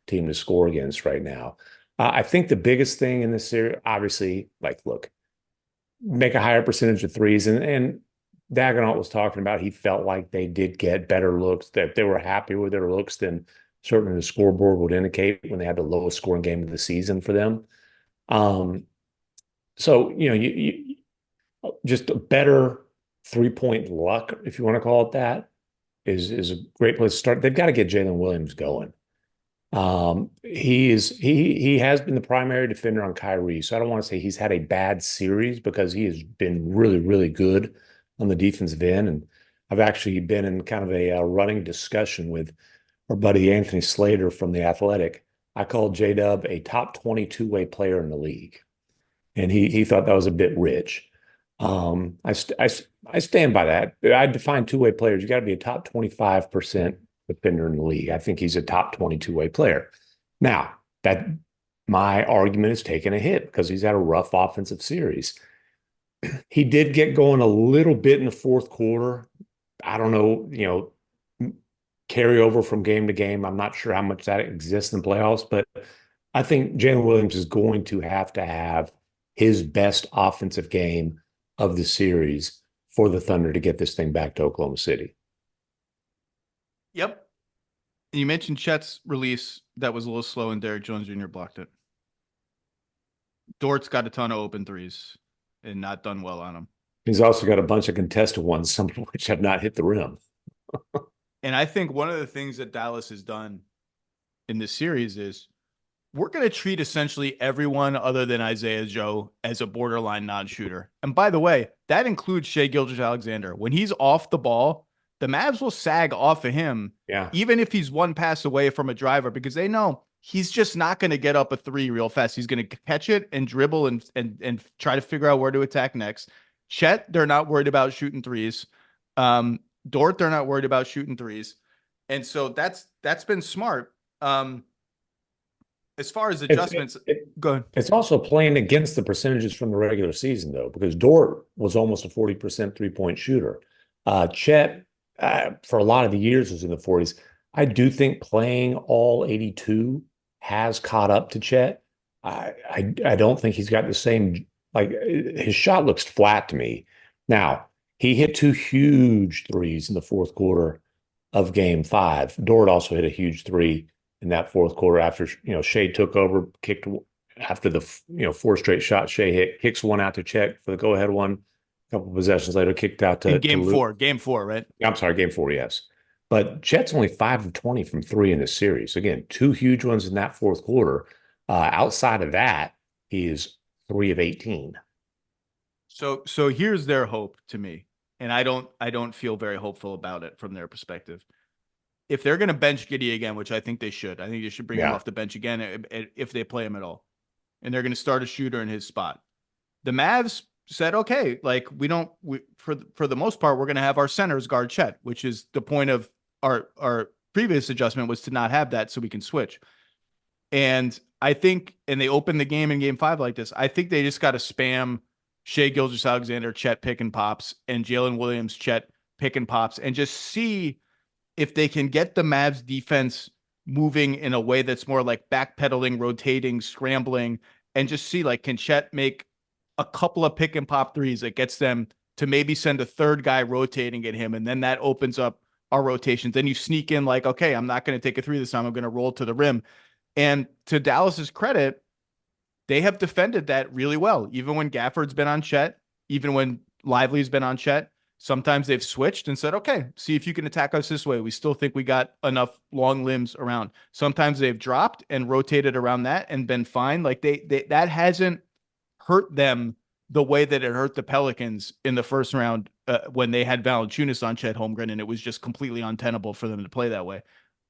team to score against right now. I think the biggest thing in this series, obviously, like, look, make a higher percentage of threes. And Dagonaut was talking about he felt like they did get better looks, that they were happy with their looks than certainly the scoreboard would indicate when they had the lowest scoring game of the season for them. So, you just a better 3-point luck, if you want to call it that, is a great place to start. They've got to get Jalen Williams going. He has been the primary defender on Kyrie, so I don't want to say he's had a bad series because he has been really, really good on the defensive end. And I've actually been in kind of a running discussion with our buddy Anthony Slater from The Athletic. I called J-Dub a top 22-way player in the league, and he thought that was a bit rich. I stand by that. I define two-way players. You got to be a top 25% defender in the league. I think he's a top 22-way player. Now, that my argument is taking a hit because he's had a rough offensive series. He did get going a little bit in the fourth quarter. I don't know, carry over from game to game. I'm not sure how much that exists in the playoffs, but I think Jalen Williams is going to have his best offensive game of the series for the Thunder to get this thing back to Oklahoma City. Yep. You mentioned Chet's release that was a little slow and Derrick Jones Jr. blocked it. Dort's got a ton of open threes and not done well on them. He's also got a bunch of contested ones, some of which have not hit the rim. And I think one of the things that Dallas has done in this series is we're going to treat essentially everyone other than Isaiah Joe as a borderline non-shooter. And by the way, that includes Shai Gilgeous-Alexander. When he's off the ball, the Mavs will sag off of him, even if he's one pass away from a driver, because they know he's just not going to get up a three real fast. He's going to catch it and dribble and try to figure out where to attack next. Chet, they're not worried about shooting threes. Dort, they're not worried about shooting threes. And so that's been smart. As far as adjustments, go ahead. It's also playing against the percentages from the regular season, though, because Dort was almost a 40% three-point shooter. Chet, for a lot of the years, was in the 40s. I do think playing all 82 has caught up to Chet. I don't think he's got the same, like, his shot looks flat to me. Now, he hit two huge threes in the fourth quarter of Game 5. Dort also hit a huge three in that fourth quarter after, Shai took over, kicked after the, 4 straight shots Shai hit, kicks one out to Chet for the go-ahead one. A couple of possessions later, kicked out to Game 4, right? I'm sorry, Game 4, yes. But Chet's only 5 of 20 from 3 in this series. Again, 2 huge ones in that fourth quarter. Outside of that, he is 3 of 18. So here's their hope to me, and I don't feel very hopeful about it from their perspective. If they're going to bench Giddey again, which I think they should bring him off the bench again if they play him at all, and they're going to start a shooter in his spot. The Mavs said, okay, like for the most part, we're going to have our centers guard Chet, which is the point of our previous adjustment was to not have that so we can switch. And I think, and they opened the game in Game 5 like this, I think they just got to spam Shai Gilgeous-Alexander, Chet pick and pops, and Jalen Williams, Chet pick and pops, and just see if they can get the Mavs defense moving in a way that's more like backpedaling, rotating, scrambling, and just see, like, can Chet make a couple of pick and pop threes that gets them to maybe send a third guy rotating at him. And then that opens up our rotations. Then you sneak in like, okay, I'm not going to take a three this time. I'm going to roll to the rim. And to Dallas's credit, they have defended that really well. Even when Gafford's been on Chet, even when Lively's been on Chet, sometimes they've switched and said, okay, see if you can attack us this way. We still think we got enough long limbs around. Sometimes they've dropped and rotated around that and been fine. Like that hasn't hurt them the way that it hurt the Pelicans in the first round when they had Valanciunas on Chet Holmgren, and it was just completely untenable for them to play that way.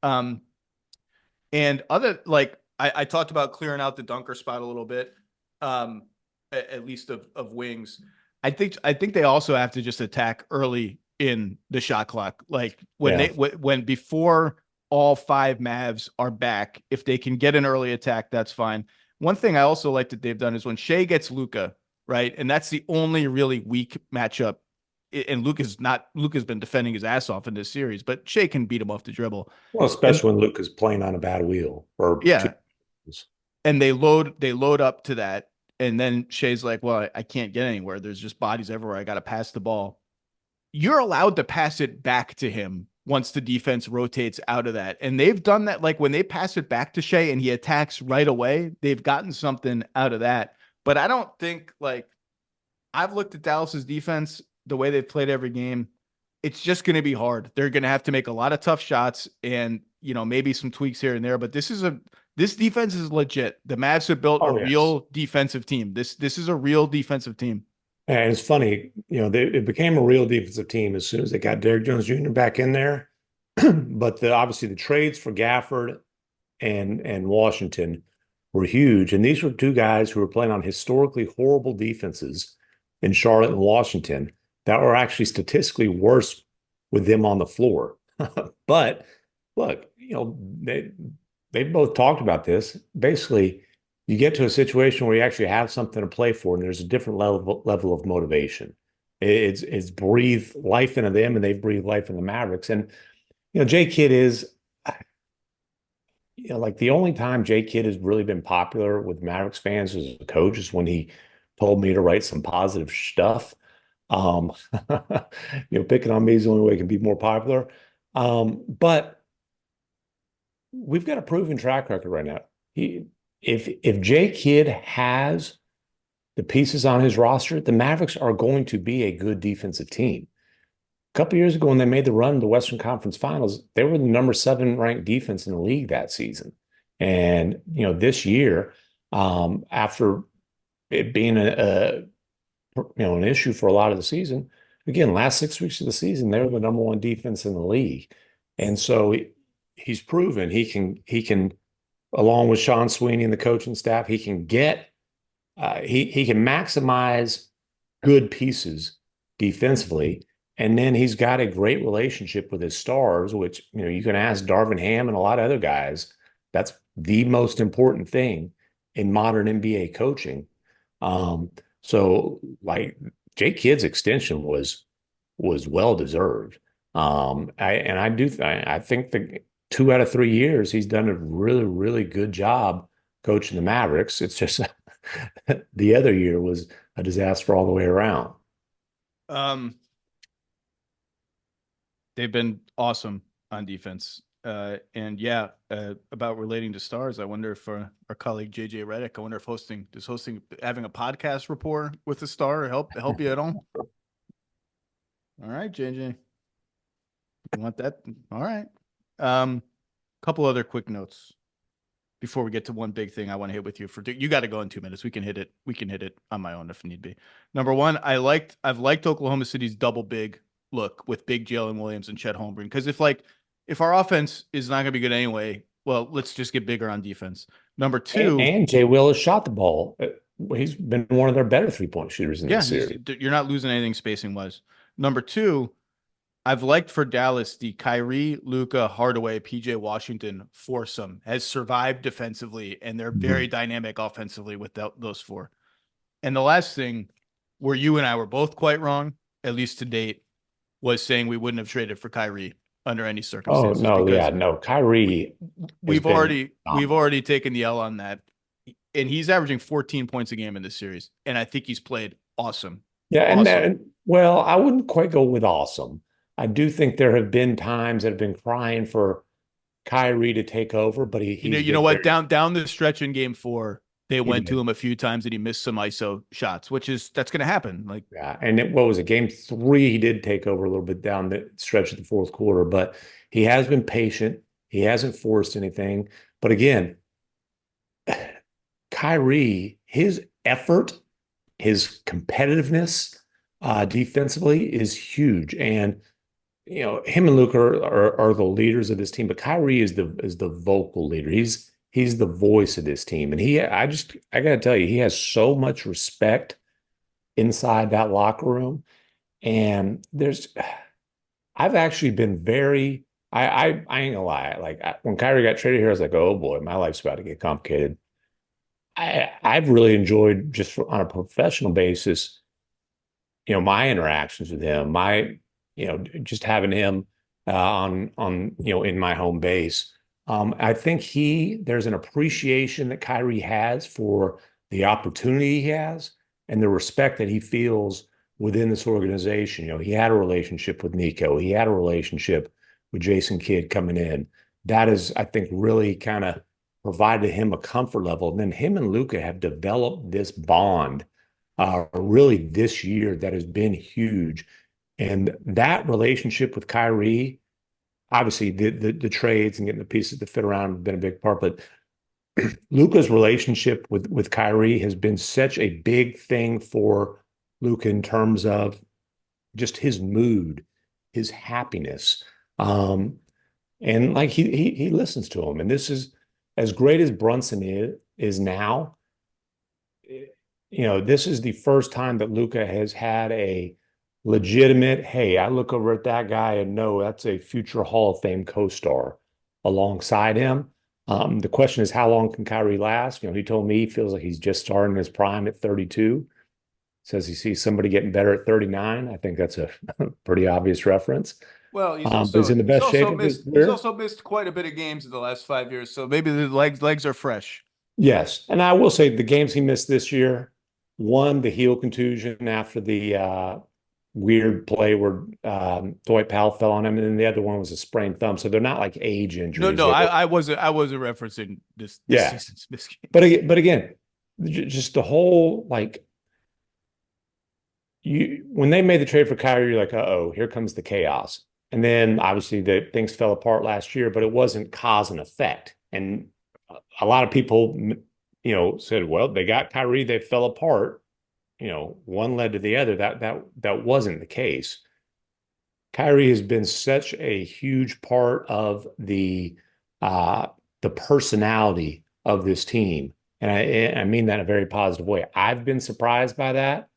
And other, like, I talked about clearing out the dunker spot a little bit, at least of wings. I think they also have to just attack early in the shot clock. Like when before all 5 Mavs are back, if they can get an early attack, that's fine. One thing I also like that they've done is when Shai gets Luka, right? And that's the only really weak matchup and Luka's been defending his ass off in this series, but Shea can beat him off the dribble. Well, especially when Luka's playing on a bad wheel or Yeah. And they load up to that. And then Shea's like, well, I can't get anywhere. There's just bodies everywhere. I got to pass the ball. You're allowed to pass it back to him once the defense rotates out of that. And they've done that. Like when they pass it back to Shea and he attacks right away, they've gotten something out of that. But I don't think, like, I've looked at Dallas's defense, the way they've played every game. It's just going to be hard. They're going to have to make a lot of tough shots and, maybe some tweaks here and there. But this defense is legit. The Mavs have built a real defensive team. This is a real defensive team. And it's funny, it became a real defensive team as soon as they got Derrick Jones Jr. back in there. But obviously the trades for Gafford and Washington were huge. And these were two guys who were playing on historically horrible defenses in Charlotte and Washington that were actually statistically worse with them on the floor. But look, they both talked about this. Basically, you get to a situation where you actually have something to play for, and there's a different level of motivation. It's breathed life into them, and they've breathed life in the Mavericks. And Jay Kidd is, like the only time Jay Kidd has really been popular with Mavericks fans as a coach is when he told me to write some positive stuff. Picking on me is the only way it can be more popular. But we've got a proven track record right now. If Jay Kidd has the pieces on his roster, the Mavericks are going to be a good defensive team. A couple years ago, when they made the run to the Western Conference Finals, they were the number 7 ranked defense in the league that season. And this year, after it being an issue for a lot of the season, again, last 6 weeks of the season, they were the number 1 defense in the league. And so he's proven he can, along with Sean Sweeney and the coaching staff, he can get he can maximize good pieces defensively. And then he's got a great relationship with his stars, which, you can ask Darvin Ham and a lot of other guys. That's the most important thing in modern NBA coaching. So like Jay Kidd's extension was well-deserved. I think the 2 out of 3 years, he's done a really, really good job coaching the Mavericks. It's just the other year was a disaster all the way around. They've been awesome on defense. About relating to stars, I wonder if our colleague JJ Redick, I wonder if having a podcast rapport with a star help you at all? All right, JJ. You want that? All right. Couple other quick notes before we get to one big thing I want to hit with you. You got to go in 2 minutes. We can hit it on my own if need be. Number one, I've liked Oklahoma City's double big look with Big Jalen Williams and Chet Holmgren, because if our offense is not going to be good anyway, well, let's just get bigger on defense. Number two, and Jay Will has shot the ball. He's been one of their better 3-point shooters in this series. You're not losing anything spacing wise. Number two, I've liked for Dallas the Kyrie, Luka, Hardaway, PJ Washington foursome has survived defensively, and they're very dynamic offensively with those four. And the last thing, where you and I were both quite wrong, at least to date, was saying we wouldn't have traded for Kyrie under any circumstances. Oh no, Kyrie. We've already taken the L on that, and he's averaging 14 points a game in this series, and I think he's played awesome. Yeah, awesome. Well, I wouldn't quite go with awesome. I do think there have been times that have been crying for Kyrie to take over, but you know what? Down the stretch in Game 4, they went to him a few times and he missed some ISO shots, that's going to happen. And what was it? Game 3, he did take over a little bit down the stretch of the fourth quarter, but he has been patient. He hasn't forced anything. But again, Kyrie, his effort, his competitiveness defensively is huge. And him and Luka are the leaders of this team, but Kyrie is the vocal leader. He's the voice of this team. And I got to tell you, he has so much respect inside that locker room. And I've actually been I ain't gonna lie. When Kyrie got traded here, I was like, oh boy, my life's about to get complicated. I've really enjoyed, just on a professional basis, my interactions with him, just having him on in my home base. I think there's an appreciation that Kyrie has for the opportunity he has and the respect that he feels within this organization. He had a relationship with Nico. He had a relationship with Jason Kidd coming in. That is, I think, really kind of provided him a comfort level. And then him and Luka have developed this bond really this year that has been huge. And that relationship with Kyrie, obviously the trades and getting the pieces to fit around have been a big part, but Luka's relationship with Kyrie has been such a big thing for Luka in terms of just his mood, his happiness. And like he listens to him. And this is as great as Brunson is now. This is the first time that Luka has had a legitimate, hey, I look over at that guy and know that's a future Hall of Fame co-star alongside him. The question is, how long can Kyrie last? He told me he feels like he's just starting his prime at 32. Says he sees somebody getting better at 39. I think that's a pretty obvious reference. Well, he's in the best shape of his career. He's also missed quite a bit of games in the last 5 years, so maybe the legs are fresh. Yes, and I will say the games he missed this year, one, the heel contusion after the weird play where Dwight Powell fell on him, and then the other one was a sprained thumb. So they're not like age injuries. No, I wasn't sequencing this season's missed game. But again, just the whole when they made the trade for Kyrie, you're like, uh-oh, here comes the chaos. And then obviously things fell apart last year, but it wasn't cause and effect. And a lot of people, said, well, they got Kyrie, they fell apart. One led to the other. That wasn't the case. Kyrie has been such a huge part of the personality of this team. And I mean that in a very positive way. I've been surprised by that.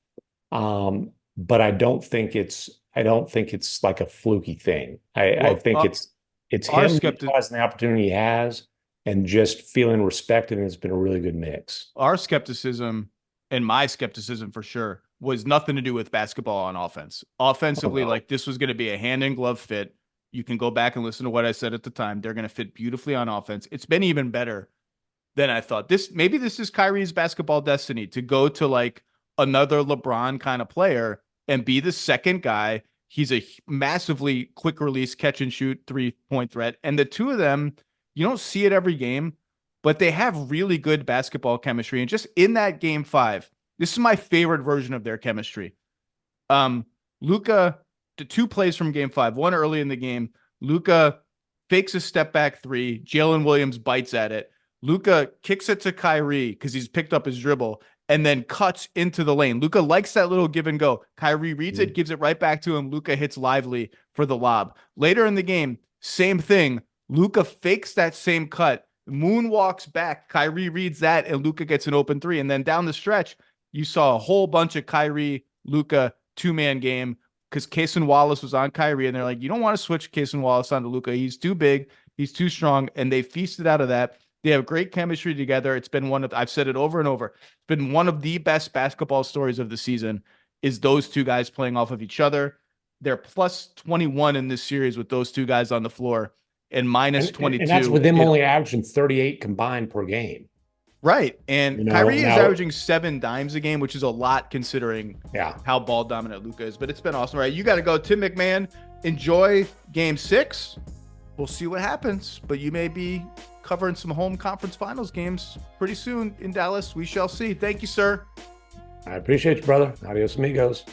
But I don't think it's like a fluky thing. I think it's him utilizing the opportunity he has and just feeling respected, and it's been a really good mix. Our skepticism, and my skepticism for sure, was nothing to do with basketball on offense. Offensively, this was going to be a hand-in-glove fit. You can go back and listen to what I said at the time. They're going to fit beautifully on offense. It's been even better than I thought. Maybe this is Kyrie's basketball destiny, to go to another LeBron kind of player and be the second guy. He's a massively quick release, catch and shoot 3-point threat. And the two of them, you don't see it every game, but they have really good basketball chemistry. And just in that game 5, this is my favorite version of their chemistry. Luka, the 2 plays from game 5, one early in the game, Luka fakes a step back 3. Jalen Williams bites at it. Luka kicks it to Kyrie because he's picked up his dribble and then cuts into the lane. Luka likes that little give and go. Kyrie reads it, gives it right back to him. Luka hits Lively for the lob. Later in the game, same thing. Luka fakes that same cut, moonwalks back. Kyrie reads that, and Luka gets an open 3. And then down the stretch, you saw a whole bunch of Kyrie, Luka, 2-man game because Cason Wallace was on Kyrie, and they're like, you don't want to switch Cason Wallace onto Luka. He's too big. He's too strong. And they feasted out of that. They have great chemistry together. It's been I've said it over and over, it's been one of the best basketball stories of the season, is those two guys playing off of each other. They're plus 21 in this series with those two guys on the floor and minus 22. And that's with them only averaging 38 combined per game. Right. And Kyrie is averaging 7 dimes a game, which is a lot considering how ball dominant Luka is. But it's been awesome. All right, you got to go. Tim MacMahon, enjoy game 6. We'll see what happens. But you may be covering some home conference finals games pretty soon in Dallas. We shall see. Thank you, sir. I appreciate you, brother. Adios, amigos.